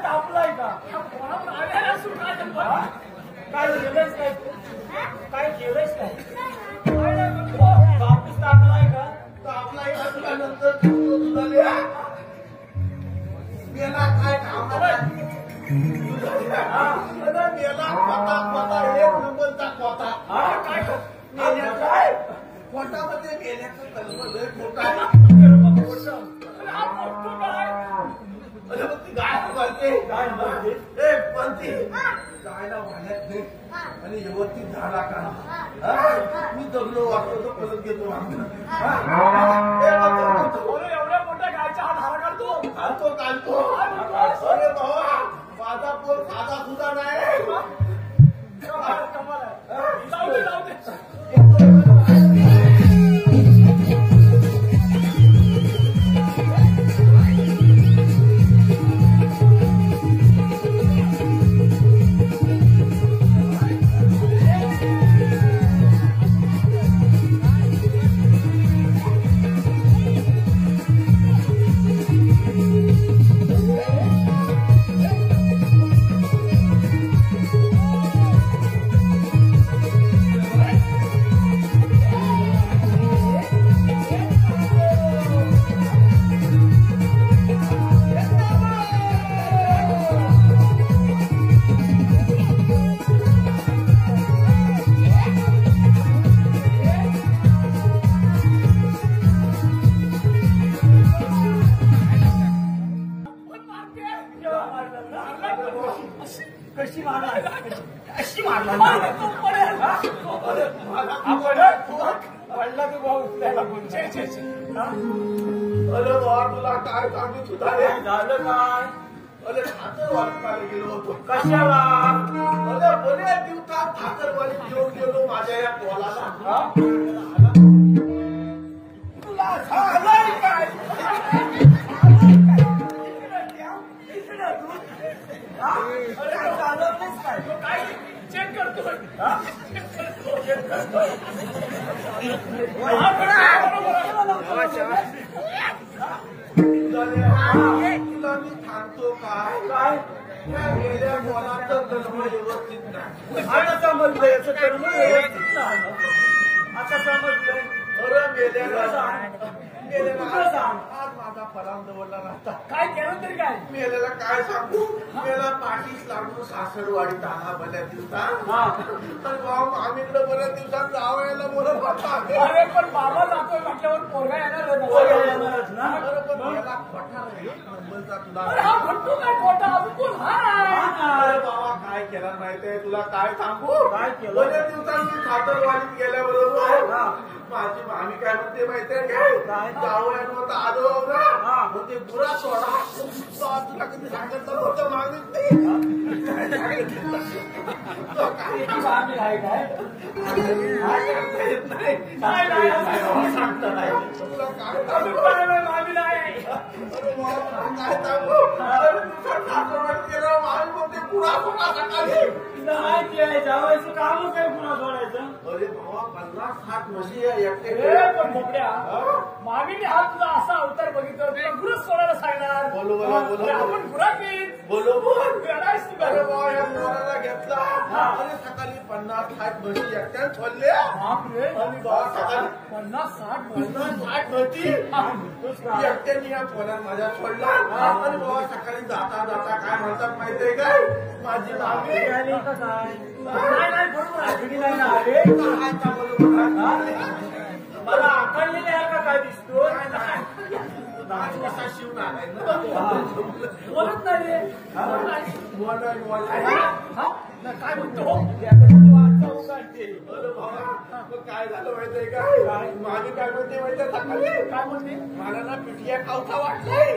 तापलाय का काय केलंच काय काय केलंच काय बापूस तापलाय का आपला नंतर तुला मेला काय कामाला मेला कोटा एक नंबरचा कोटा काय कोटामध्ये मेल्याचं कल्म लय मोठा आहे. अरे मग ती गाय म्हणते ए पंथी गायला वाहण्यात नाही आणि व्यवस्थित झाला का मी जगलो वाटतो तो परत घेतो एवढ्या मोठ्या गायच्या हात हारा काढतो काढतो अरे बाबा माझा पोर साधा सुद्धा नाही. जाऊ दे कशी मारला अशी मारला पडला तू भाऊ त्याला अरे बाबा तुला काय सांगू सुद्धा झालं काय अरे ठाकरवाडीकडे गेलो होतो. कशाला अरे बऱ्याच दिवसात ठाकरवाडी घेऊन गेलो माझ्या या पोलाला. तुला झालंय काय अरे झालं काय काय चेक करतोय तुला मी सांगतो काय काय त्या गेल्या पोलाचं कर्म व्यवस्थित नाही. आता समजलं याचं कर्म व्यवस्थित नाही. आता समजलंय अरे मेल्याला सांग. आज माझा फराम जवळला राहता. काय केलं तरी काय मेल्याला काय सांगू मेला पाठीस लागून सासरवाडीत आला बऱ्याच दिवसात. तर भाऊ आम्हीकडे बऱ्याच दिवसात जावयाला बोलत होता. अरे पण बाबा जातोय म्हटल्यावर पोरगा येणारच ना. अरे पण मेला खोटा रे नंबरचा तुला. अरे हा म्हणतो काय खोटा अजून कोण अरे बाबा काय केला माहितीये तुला काय सांगू काय केलं? बऱ्याच दिवसांनी सासरवाडीत गेल्याबरोबर माझी मामी काय म्हणते माहितीये काय जावयानं होता आलो ना मग ते बुरा सोडा तुला कधी सांगितलं होतं मामी तुला काय सांगू काय सांगू सासरवाडीत गेल्यावर मामी म्हणते बुरा सोडा सकाळी. जावायचं काम काय पुन्हा सोडायचं अरे बाबा 50-60 म्हशी एकटे पण मोकड्या मामीने हा तुझा असा अवतार बघितला तुला गुरच सोडायला सांगणार बोलो बोलो बोलो आपण गुरापीत बोलो बोल वेळायच तू अरे बाबा या पोराला घेतला आणि सकाळी 50-60 म्हशी एकट्यात सोडले बापरे आणि बाबा सकाळी 50-60 50-60 म्हशी एकट्याने या पोराला माझ्या सोडला आणि बाबा सकाळी जाता जाता काय म्हणतात माहितीये काय माझी मामी नाही बरोबर आठवणी नाही ना अरे काहायचा बरोबर मला आखडलेले आहे का काय दिसतो कसा शिवून आलाय ना बोलत नाही रे काय म्हणतो अरे बाबा मग काय झालं माहितीये का माझी काय म्हणते माहितीये सकाळी काय म्हणते मला ना पिठिया खाऊसा वाटलाय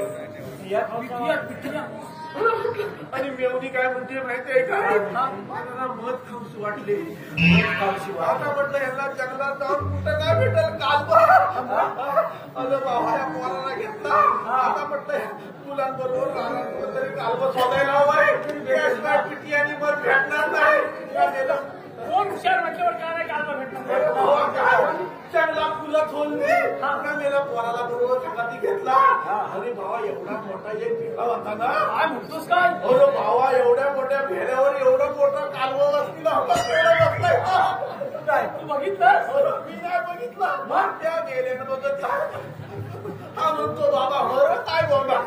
आणि मेवणी काय म्हणते माहितीये का मला ना मध खाऊशी वाटले आता म्हटलं यांना जंगलात जाऊन कुठं काय भेटेल काल अरे बाबा या पोराला घेतला आता म्हटलं मुलांबरोबर राहणार तरी कालवं शोधायला हवंय पिटी आणि मग भेटणार नाही कोण हुशार म्हटल्यावर काय नाही कालवा भेटणार चांगला फुलं खोलली मेला पोराला बरोबर चपाती घेतला आणि भावा एवढा मोठा एक भेडा होता ना काय म्हणतोस काय अरे भावा एवढ्या मोठ्या भेड्यावर एवढं मोठं कालवं बसलेलं तू बघितलं मी नाही बघितलं मग त्या गेल्यानं बघितला हा म्हणतो बाबा बरं काय बोलणार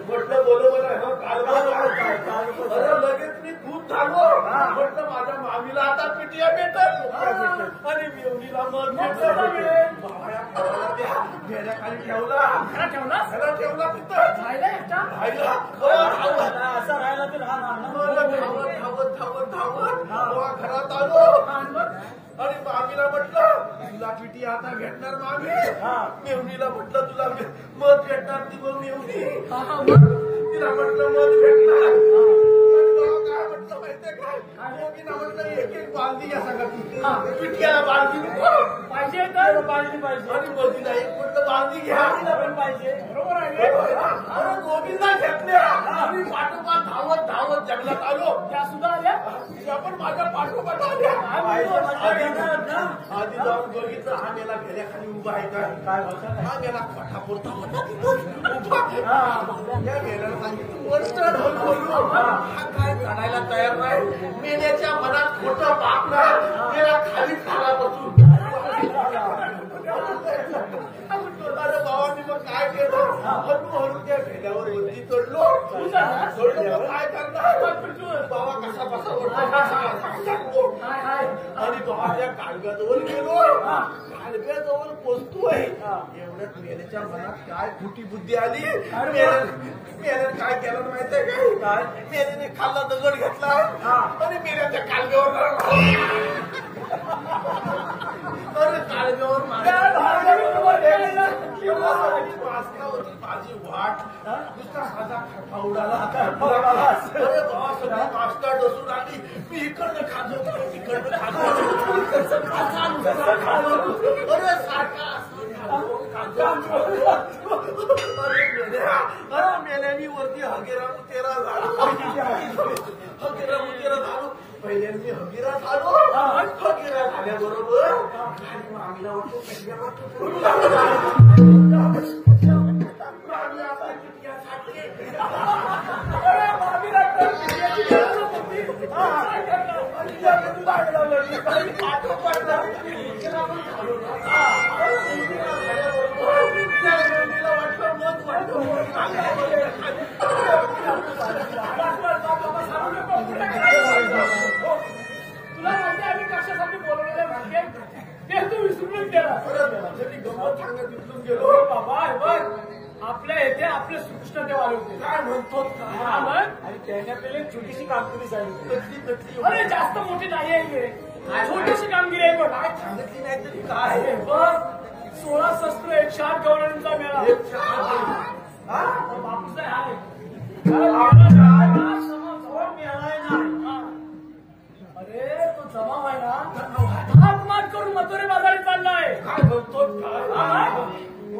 म्हटलं बरोबर आहे कालवं अरे लगेच मी खूप झालो म्हटलं माझ्या मामीला आता पिटिया भेटत आणि मेवणीला मग भेड्याखाली ठेवला ठेवला तिथं राहिला असं राहिला तर धावत घरात आलो आणि मामीला म्हटलं तुला पिटी आता भेटणार मामी मेवणीला म्हटलं तुला मध भेटणार ती बोल मेवणी तिला म्हटलं मध भेटणार काय म्हटलं माहितीये काय मेवणीला म्हटलं एक एक बालदी घ्या सगळ्या पिटियाला बालदी पाहिजे तर पाहिजे आणि मधीला एक म्हटलं बालदी घ्या पण पाहिजे बरोबर आहे अरे दोघींना घेतल्या आणि पाठोपाठ धावत धावत जंगलात आलो त्या सुद्धा आल्या त्या पण माझ्या पाठोपाठ आल्या आधी जाऊन बघितलं हा मेला घेण्याखाली उभा आहे काय हा मेला कठापुरता होता या मेल्याला सांगितलं वरच ढोल बोललो हा काय चढायला तयार नाही मेल्याच्या मनात खोटं बापणार मेला खाली खाला बसून अरे बाबांनी मग काय केलं हळूहळू त्या भेड्यावर वरती चढलो काय करणार बाबा कसा आणि बाबा त्या कालव्याजवळ गेलो कालव्याजवळ पोचतोय एवढ्यात मेल्याच्या मनात काय खोटी बुद्धी आली मेल्याने काय केलं माहितीये काय मेल्याने खाल्ला दगड घेतला आणि मेल्याच्या कालव्यावर अरे कालव्यावर माझी वाट नुसता साधा खटा उडाला अरे बाबा सगळी मास्टर डसून आली मी इकडनं खाजो तिकडनं खाजो अरे सारखा अरे मेल्यानी वरती हगेरा मुतेरा झालो पहिल्यांदा हगीरा झालो हगीरा झाल्याबरोबर आम्हीला तुला माहिती आम्ही कशासाठी बोलवलेलं माहितीये ते तू विसरून गेला गमत सांगत विसरून गेलो बाबा हे बघ आपल्या येथे आपले श्रीकृष्ण देव आले होते काय म्हणतो आणि त्याच्या पहिले छोटीशी कामगिरी झाली कटली अरे जास्त मोठी नाही आहे छोटीशी कामगिरी आहे बघ काय सांगितली नाही तरी काय बघ 16 शस्त्र 108 गवळणींचा मेळा बापूचा आहे अरे तो जमाव आहे ना हात मात करून मथुरे बाजारी चाललाय काय म्हणतो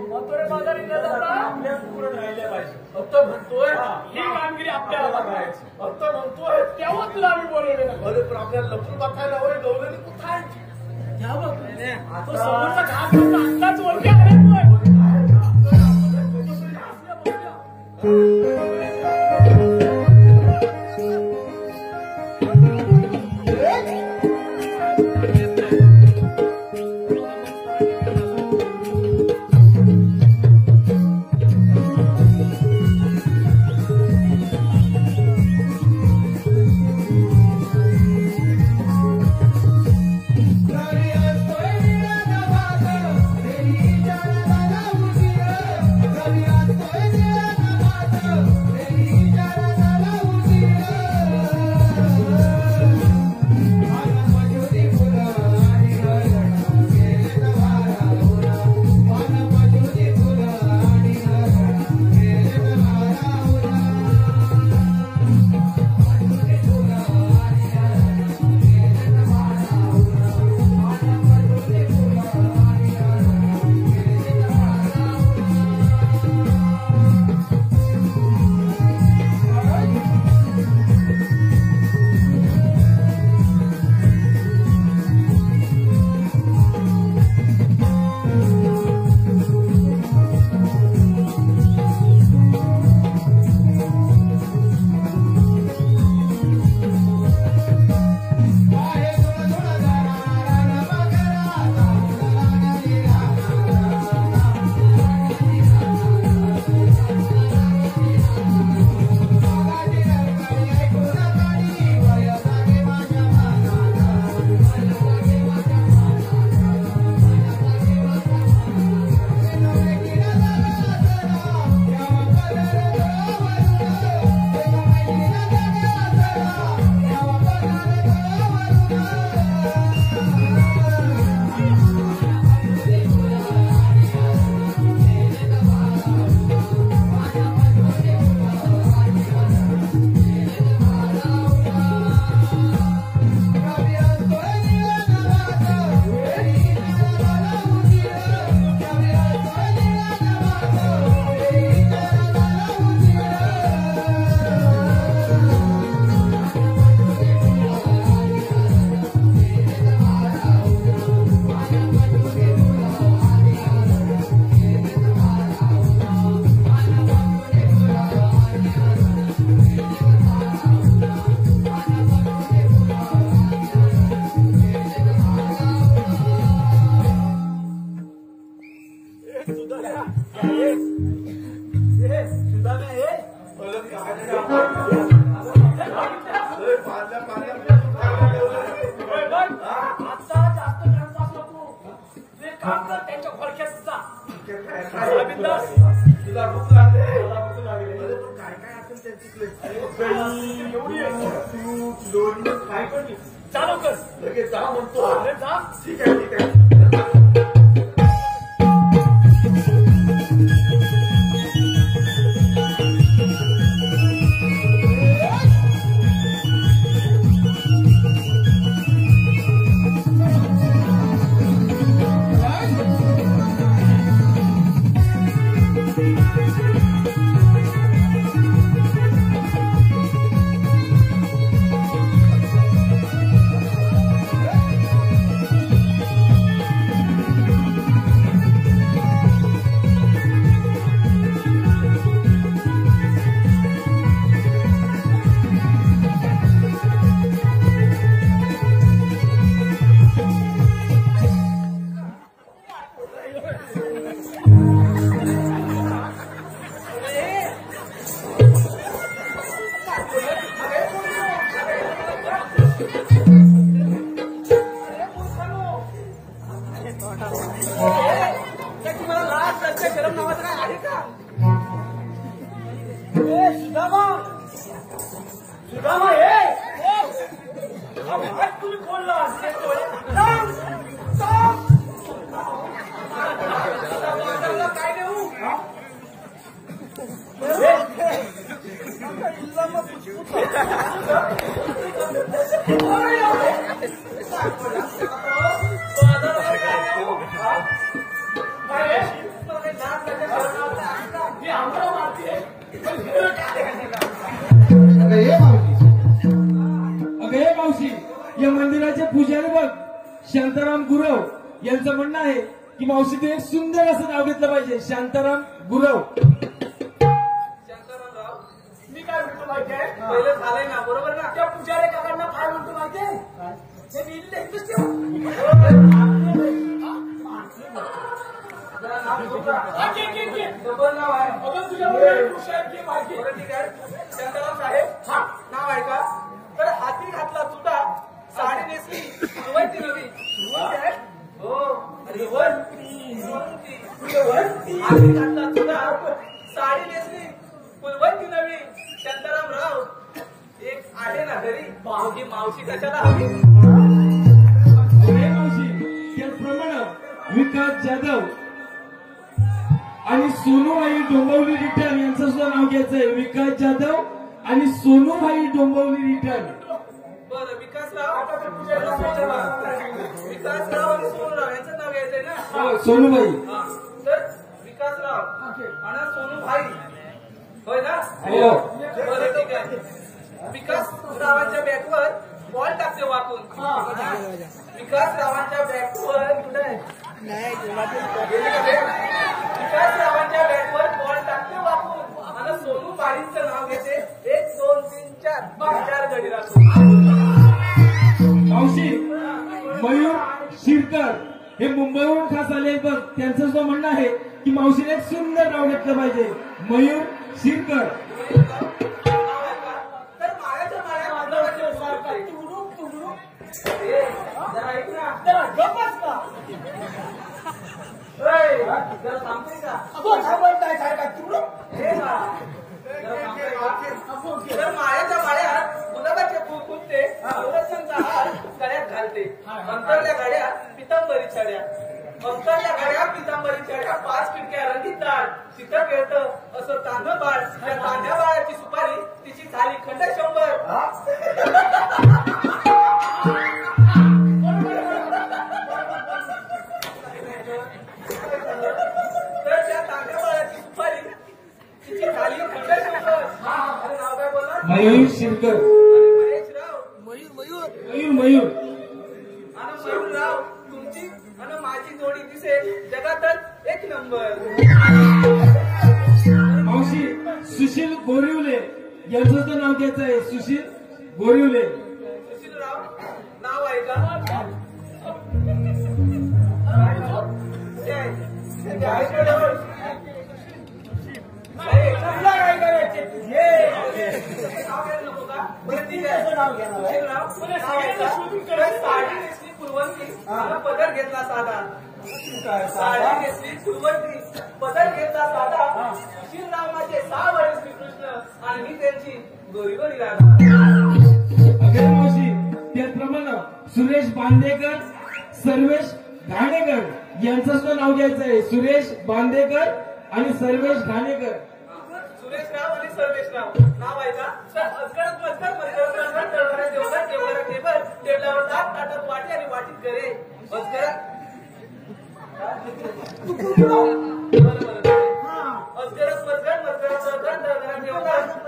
मथुरे बाजारी न जाता आपल्या सुकून राहिल्या पाहिजे आता म्हणतोय ही कामगिरी आपल्याला बघायची आता म्हणतोय तेव्हा तुला आम्ही बोलवलेलं अरे पण आपल्याला लपून बघायला होय गवलेली कुठं आहे त्या बघ तो समोरचा घास आत्ताच वरती आले Gloria, soy mi परत काय नाही. अरे, पाण्यात आता जास्त टाइमपास नको. ते काम कर त्यांच्या खोडक्यात जा. तुला भूक लागली. अरे, पण काय काय असेल त्यांची एवढी लोणी काय करते चालू कर. लगेच जा म्हणतो. अरे जा. ठीक आहे ठीक आहे. तुम्हाला लास्ट सत्य गरम नावाचं काय आहे का? सुदामा हे तुम्ही बोलला काय देऊ? अगं हे मावशी, या मंदिराचे पुजारी बघ शांताराम गुरव यांचं म्हणणं आहे की मावशी तू एक सुंदर असं नाव घेतलं पाहिजे, शांताराम गुरव. शांतारामराव, मी काय म्हणतो माहितीये, पहिलं झालंय ना, बरोबर ना? त्या पुजारी काकांना काय म्हणतो माहितीये, ते मी इथलं इथंच ठेव. जरा नाव घेऊ का? घे. डबल नाव आहे. अगं तुझ्यामुळे हुशार घे माहिती. बरं ठीक आहे. शांताराम साहेब, हा नाव आहे का? तर हाती घातला चुडा, साडी नेसली सुरुवाती नवी. हो, अरे हाती घातला चुडा, साडी नेसली फुलवंती नवी. शांतारामराव, एक आहे ना घरी भाऊजी मावशी कशाला हवी? अरे मावशी, त्याचप्रमाणे विकास जाधव आणि सोनूभाई डोंबिवली रिटर्न यांचं सुद्धा नाव घ्यायचंय. विकास जाधव आणि सोनूभाई डोंबिवली रिटर्न. बरं, विकासराव विकासराव आणि सोनूराव यांचं नाव घ्यायचंय ना? सोनूभाई. हा. तर विकासराव आणि सोनूभाई होय ना? हो. बरं ठीक आहे. विकास रावांच्या बॅटवर बॉल टाकते वाकून. विकास रावांच्या बॅटवर कुठे आहे? गेली का बॅट? विकास रावांच्या बॅटवर बॉल टाकते वाकून आणि सोनू बारींचं नाव घेते 1 2 3 4 4 गडी राखून. मावशी, मयूर शिरकर हे मुंबईवरून खास आले आहेत बघ. त्यांचं सुद्धा म्हणणं आहे की मावशीने एक सुंदर नाव घेतलं पाहिजे, मयूर शिरकर. तर माळ्याच्या माळ्या जरा ऐक ना. गप्पच का? जरा सांगते का? काय बोलताय, काय काय तुकडं? हे ना. जरा सांगते का? तर माळ्याच्या माळ्यात गुलाबाचे फुल फुटते, सुरक्षांचा हार गळ्यात घालते. अंतरल्या गाड्या पितांबरी चढ्या, अंतरल्या गाड्या पितांबरी चढ्या, 5 खिडक्या रंगीत दाट, तिथं खेळतं असं तांदळ बाळ. त्या तांद्या बाळाची सुपारी तिची झाली खंड 100. तर त्या तांद्या बाळाची सुपारी तिची झाली खंड 100. अरे नाव काय बोलला? मयूर शिरकर. महेशराव, मयूर मयूर. आणि मयूरराव, तुमची आणि माझी जोडी दिसेल जगातच 1 नंबर. मावशी, सुशील गोरिवले यांचं तर नाव घ्यायचं आहे, सुशील गोरिवले. सुशीलराव नाव आहे का? ते आहे का जवळ? आहे. नाव घ्यायला नको का? बरं ठीक आहे. नाव घ्या. साडी नेसली फुलवंती, पदर घेतला साधा. साडी नेसली फुलवंती, पदर घेतला साधा. श्रीराम माझे 6 वर्ष श्रीकृष्ण आणि मी त्यांची गोरी गोरी राधा. अगं मावशी, त्याचप्रमाणे सुरेश बांदेकर, सर्वेश घाणेकर यांचं सुद्धा नाव घ्यायचं आहे. सुरेश बांदेकर आणि सर्वेश घाणेकर. सुरेशराव आणि सर्वेशराव नाव आहे का? अजगरत मजगत देवघरात टेबल, टेबलावर ताट, ताटात वाटी आणि वाटीत करे. अजगरत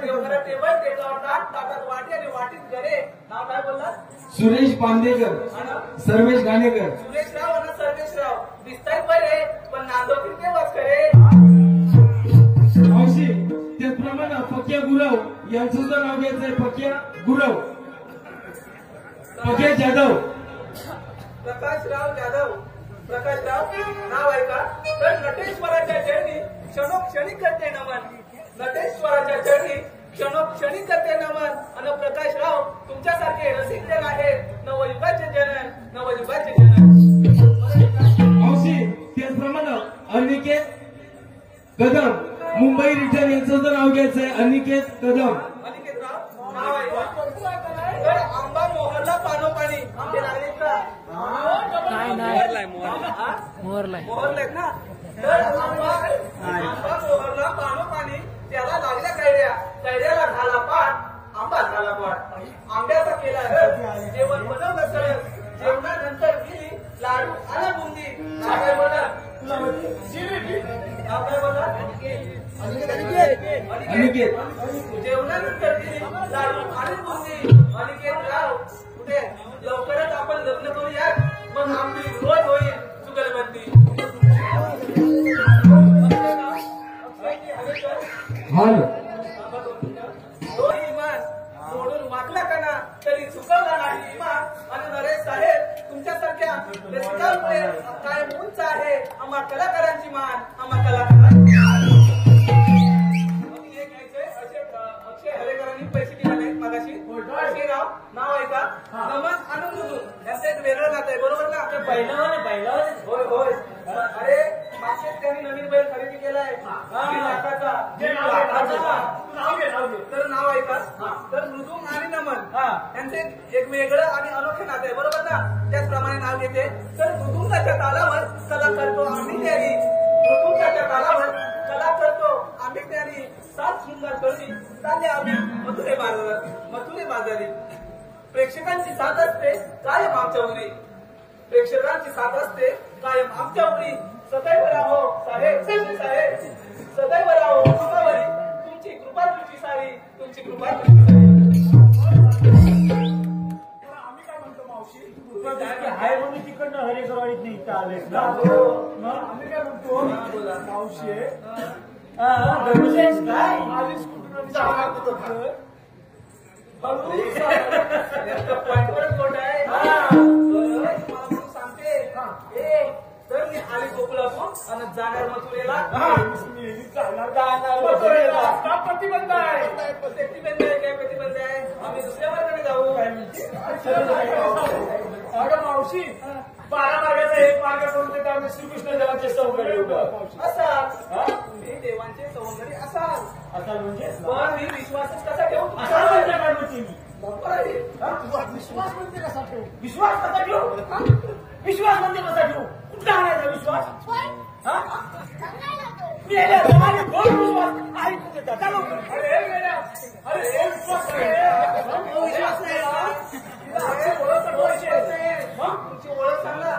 देवघरात टेबल, टेबलावर ताट, ताटात वाटी आणि वाटीत करे. नाव काय बोलला? सुरेश बांदेकर, सर्वेश घाणेकर. सुरेशराव आणि सर्वेशराव दिसतायत बरे, पण नांदोकीत तेव्हाच खरे. मावशी, त्याचप्रमाणे पक्या गुरव यांचं सुद्धा नाव घ्यायचं आहे. पक्या गुरव, पक्या जाधव. प्रकाशराव जाधव. प्रकाशराव नाव आहे का? तर नटेश्वराच्या चरणी क्षणोक्षणी करते नमन. नटेश्वराच्या चरणी क्षणोक्षणी करते नमन. आणि प्रकाशराव तुमच्यासारखे रसिक जन आहेत. नवयुगाचे जनन, नवयुगाचे जनन. मावशी, त्याचप्रमाणे अनिकेत कदम, मुंबई रिटर्न यांचं सुद्धा नाव घ्यायचं आहे. अनिकेत कदम. अनिकेतराव नाव आहे का? तर आंबा मोहरला पानोपाणी. आंबे लागलेत का? मोहरलेत ना? तर आंबा मोहरला पानोपाणी, त्याला लागल्या कैऱ्या, कैऱ्याला झाला पाठ, आंबा झाला पाठ. आंब्याचा केला रस, जेवण बनवलं सरस. जेवणानंतर गेली लाडू आणि बुंदी. काय बोला? काय बोला? अनिकेत. जेवणानंतर गेली लाडू आणि बुंदी. अनिकेत राव कुठे? लवकरच आपण लग्न करूया, मग आपली रोज होईल जुगलबंदी. हाल तो इमान सोडून वागला का ना तरी चुकवला नाही इमान. आणि नरेश साहेब तुमच्यासारख्या रसिकांमुळे काय उंच आहे आम्हा कलाकारांची मान. आम्हा कलाकारांची अक्षय हरेकरांनी पैसे दिले मागाशी. अक्षय राव नाव आहे का? नमन आणि मृदू यांचं एक वेगळं नातं आहे, बरोबर ना? बैलावर होय होय. अरे मागच्याच त्यांनी नवीन बैल खरेदी केलाय 1.5 लाखाचा. तर नाव आहे का? तर मृदुंग आणि नमन यांचे एक वेगळं आणि अनोखे नाते आहे, बरोबर ना? त्याचप्रमाणे नाव घेते. तर मृदुंगाच्या तालावर कला करतो आम्ही त्यानी. मृदुंगाच्या तालावर कला करतो आम्ही त्यानी. 7 सुंदर कळली चालले आम्ही मथुरे बाजारी. प्रेक्षकांची साथ असते कायम आमच्या उरी. प्रेक्षकांची साथ असते कायम आमच्या उरी. सदैव राहो साहेब, साहेब सदैव राहो कृपावरी. तुमची कृपा तुमची सारी, तुमची कृपा तुमची सारी. आम्ही काय म्हणतो मावशी? हाय म्हणून तिकडनं हरेकरवाडीत नाही इथं आले. आम्ही काय म्हणतो मावशी? दगडूशेठ काय आधीच कुठून खोट आहे. सांगते तर मी आली गोकुळातून आणि जाणार मथुरेला. का प्रतिबंध आहे? प्रतिबंध आहे काय? प्रतिबंध आहे. आम्ही दुसऱ्या मार्गाने जाऊ. अगं मावशी, 12 मार्गाचा एक मार्ग करून ते आम्ही श्रीकृष्ण देवाचे सौंदर्य असाल. मी देवांचे सौंदर्य असाल. आता म्हणजे पण मी विश्वासच कसा ठेवू? असा म्हणते काय म्हणते मी? विश्वास म्हणजे कसा ठेवू? विश्वास कसा ठेवू? विश्वास म्हणजे कसा ठेवू? कुठला आणायचा विश्वास? मेल्या जमाने दोन विश्वास आई तू देता. चालू अरे मेल्या, अरे विश्वास नाही. तुमची ओळख सांगा.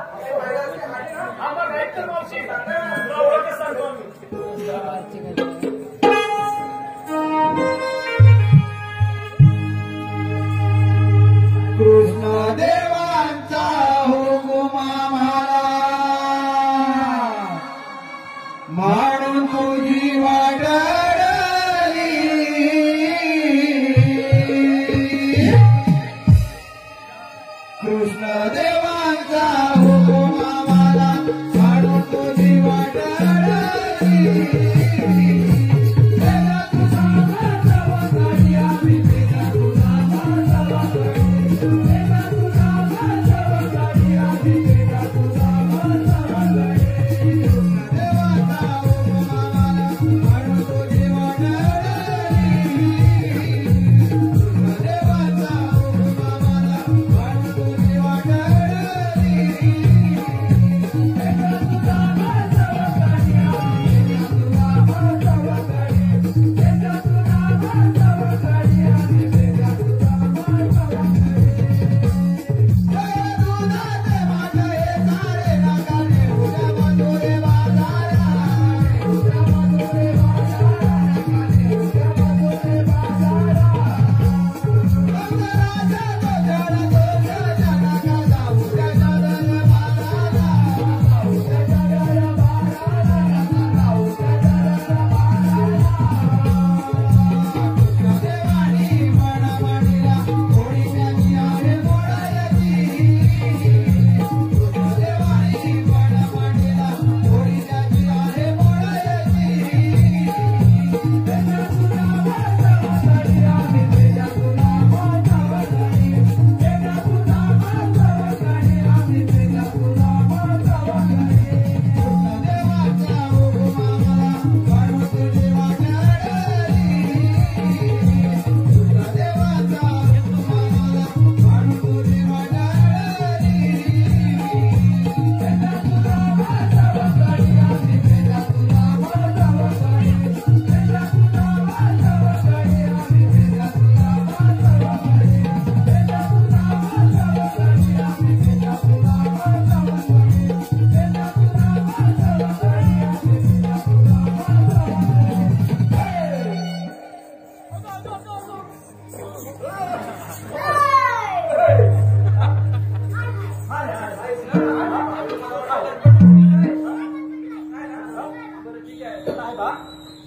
आम्हाला एक तर मावशी तुला ओळखच सांगतो आम्ही. कृष्ण देवांचा हुकुम म्हणून तुझी वाटली. कृष्ण देवांचा हुकुम म्हणून तुझी वाटली.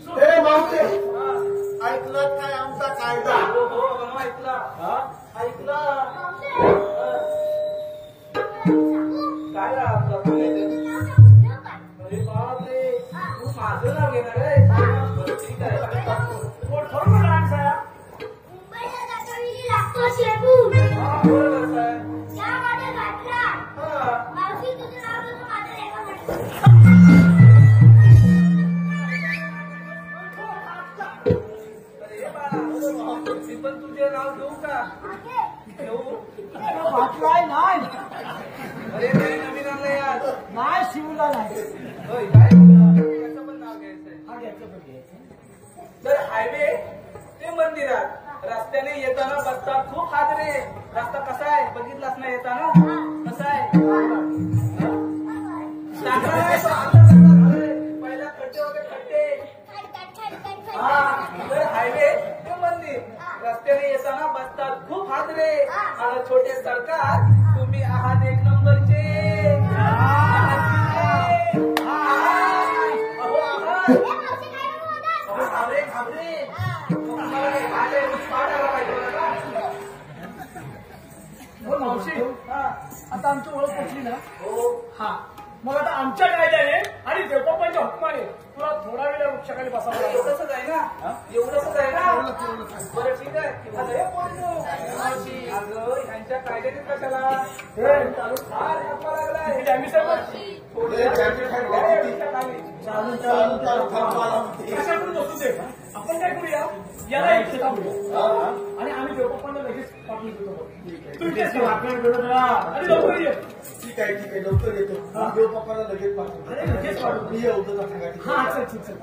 हे मावते ऐकलं काय आमचा कायदा? हो हो ऐकला ऐकला काय आपला अरे बापरे तू माझं नाव घेणार आहे बरं, ठीक आहे थोडं डान्स आहे मुंबईला दाखवलेली लागतो शेपूट. बरोबर साहेब यामध्ये घातला. हा मावशी तुझं नाव घेऊन माझं लेखा म्हणतो. अरे बाळा मी पण तुझे नाव घेऊ का घेऊ वाटलाय नाही अरे नाही नवीन आणलं यार नाही शिवला नाही होय काय याचं पण नाव घ्यायचंय हा घ्यायचं पण घ्यायचं तर हायवे ते मंदिरात रस्त्याने येताना बसतात खूप हादरे रस्ता कसा आहे बघितलास ना येताना कसा आहे चांगला आहे तो अंदाज आहे. पहिला खड्डे होते खड्डे हा तर हायवे ते मंदिर रस्त्याने येताना बसतात खूप हादरे आणि छोटे सरकार तुम्ही आहात एक नंबरचे घाबरे घाबरे आले पाडायला पाहिजे बरं का? हो मावशी आता आमची ओळख पटली ना हो हा मग आता आमच्या कायद्याने आणि देवबापांच्या हुकमाने तुला थोडा वेळ वृक्षाखाली बसावं लागेल एवढंच आहे ना एवढंच आहे ना बरं ठीक आहे अरे मावशी अगं ह्यांच्या कायद्याने कशाला चालू फार हातमा लागलाय डॅमी साहेब हे जॅकेट आहे बघ किती. चालून चालून चालून थांबायला म्हणते. कशाकडून बसू दे आपण काय करूया याला एक थांबूया आणि आम्ही देवबापांना लगेच पाठवून देतो तू इथेच ठेव. आणि लवकर ये ठीक आहे लवकर येतो देव पप्पाला लगेच पाठवतो. अरे लगेच पाठवतो. मी येऊ तर सांगा ठीक हा आहे. चल चल चल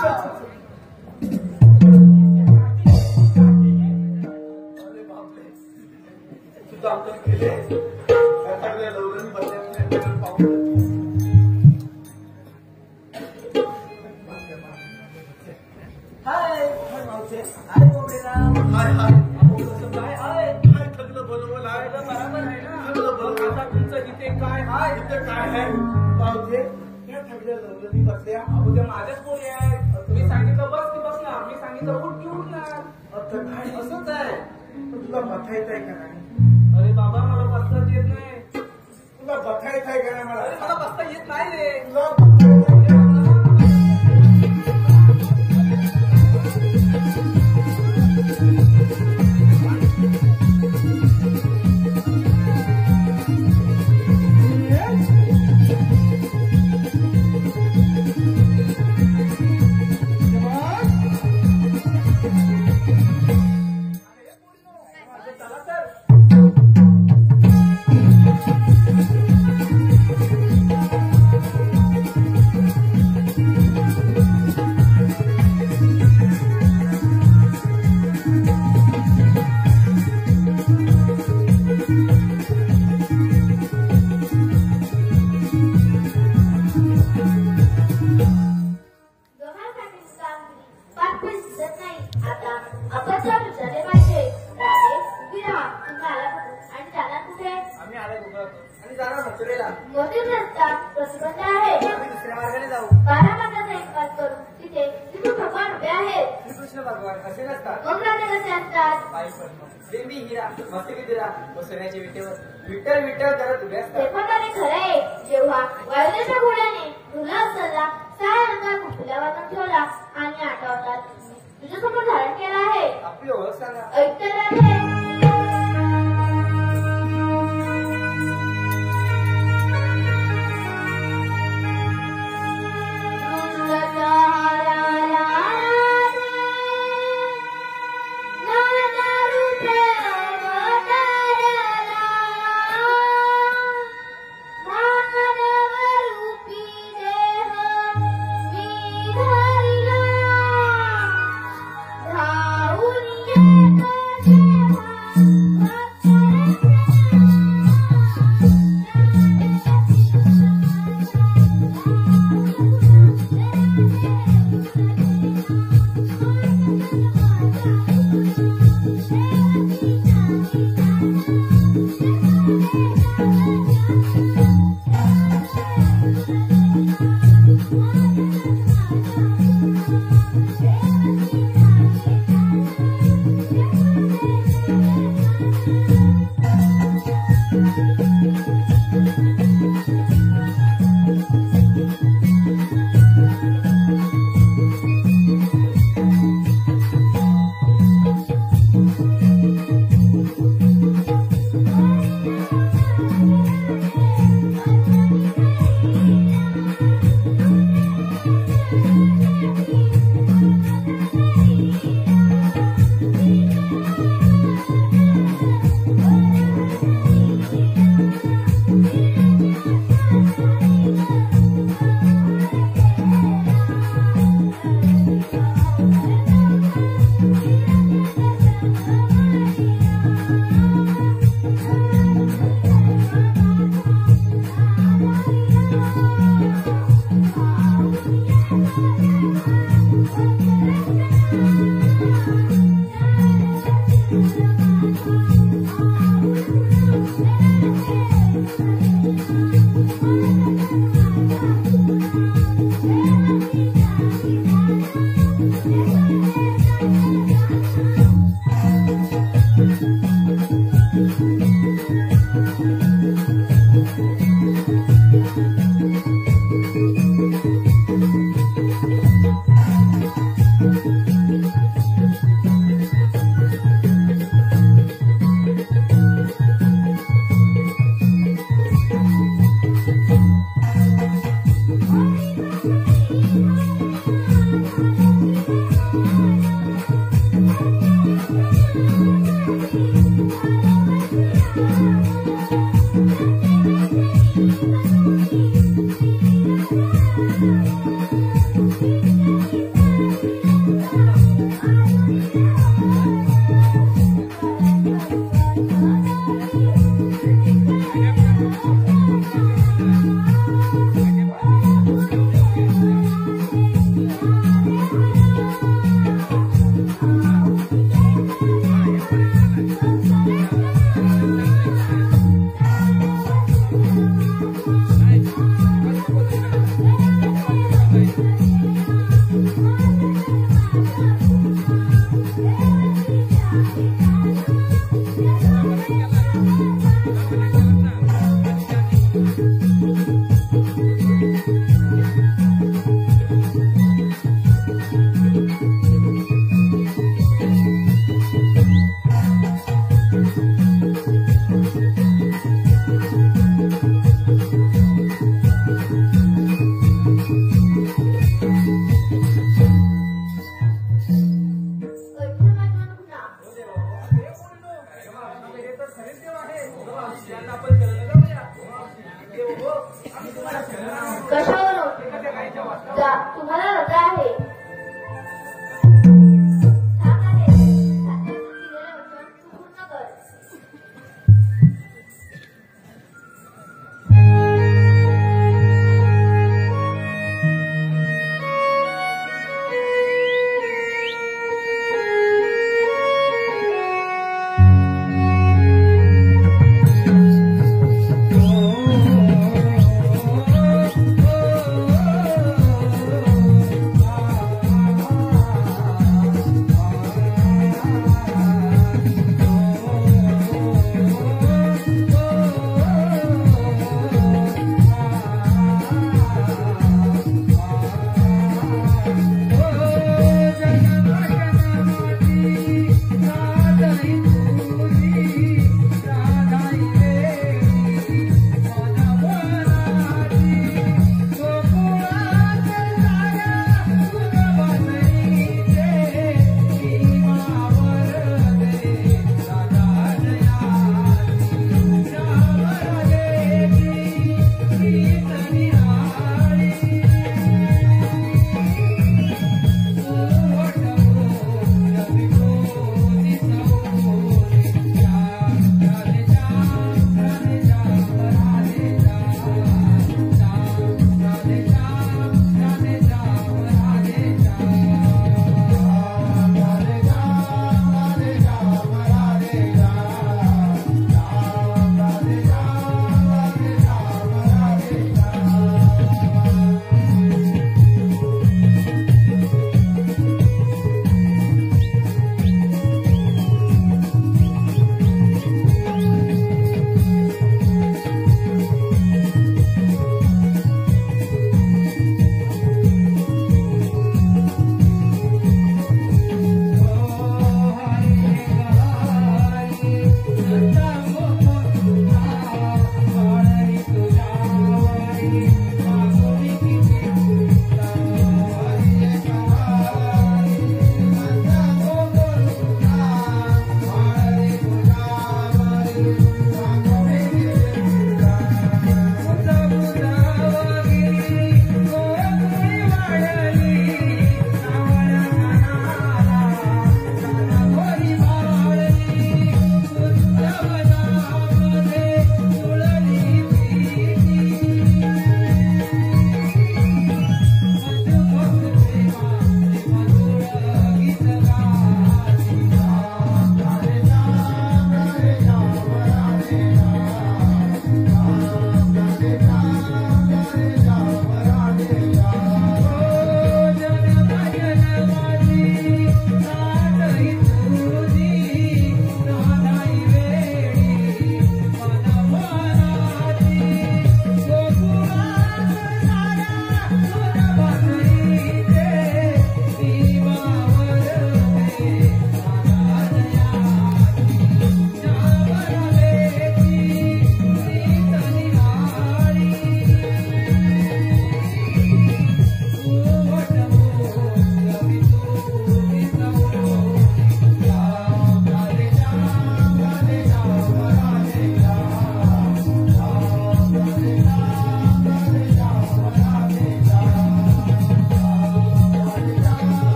चल चल अरे बापरे तुझं अंतर केले सगळ्या लवकरच बसल्या पाहून हाय हाय मावशे हाय बोबडेला हाय हाय काय आहे हाय सगळं बरोबर आहे सगळं बरोबर आहे ना सगळं बरोबर आता तुमचं इथे काय आहे इथं काय आहे पावते त्या सगळ्या लवकरनी बसल्या अहो ते माझ्याच पोरी आहेत मी सांगितलं बस की बसणार मी सांगितलं उठ की उठणार आता काय असंच आहे पण तुला बसायचं आहे का नाही अरे बाबा मला बसताच येत नाही तुला बसायचं आहे का नाही अरे मला मला बसता येत नाही रे तुला बसायचं आहे का नाही? चला तर दोघांसाठी कामगिरी पाठपुढे दिसत नाही. आता अपचार विचारले पाहिजे. राजे उभी राहा. तुम्ही आला कुठून आणि जाणार कुठे? आम्ही आले गुजरात आणि जाणार मथुरेला मोठे रस्त्यात प्रतिबंध आहे. आम्ही दुसऱ्या मार्गाने जाऊ 12 मार्गाचा एक पाठ करून तिथे तिथे भगवान उभे आहेत. श्रीकृष्ण भगवान असे नसतात मग राजे कसे असतात? पायी पद्म बेंबी हिरा मस्तकी दिरा व सोन्याच्या विटेवर विठ्ठल विठ्ठल करत उभे असतात ते पण खरं आहे. जेव्हा वायुदेच्या घोड्याने तुला असला 6 रंगात फुलावाचा ठेवला आणि आठवतात तुझ्यासमोर धारण केला आहे. आपली ओळख सांगा ऐकते राजे. धावून येत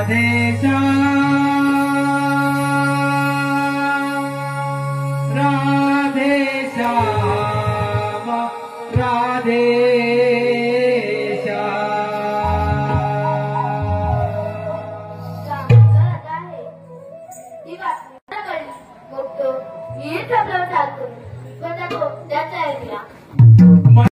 देशा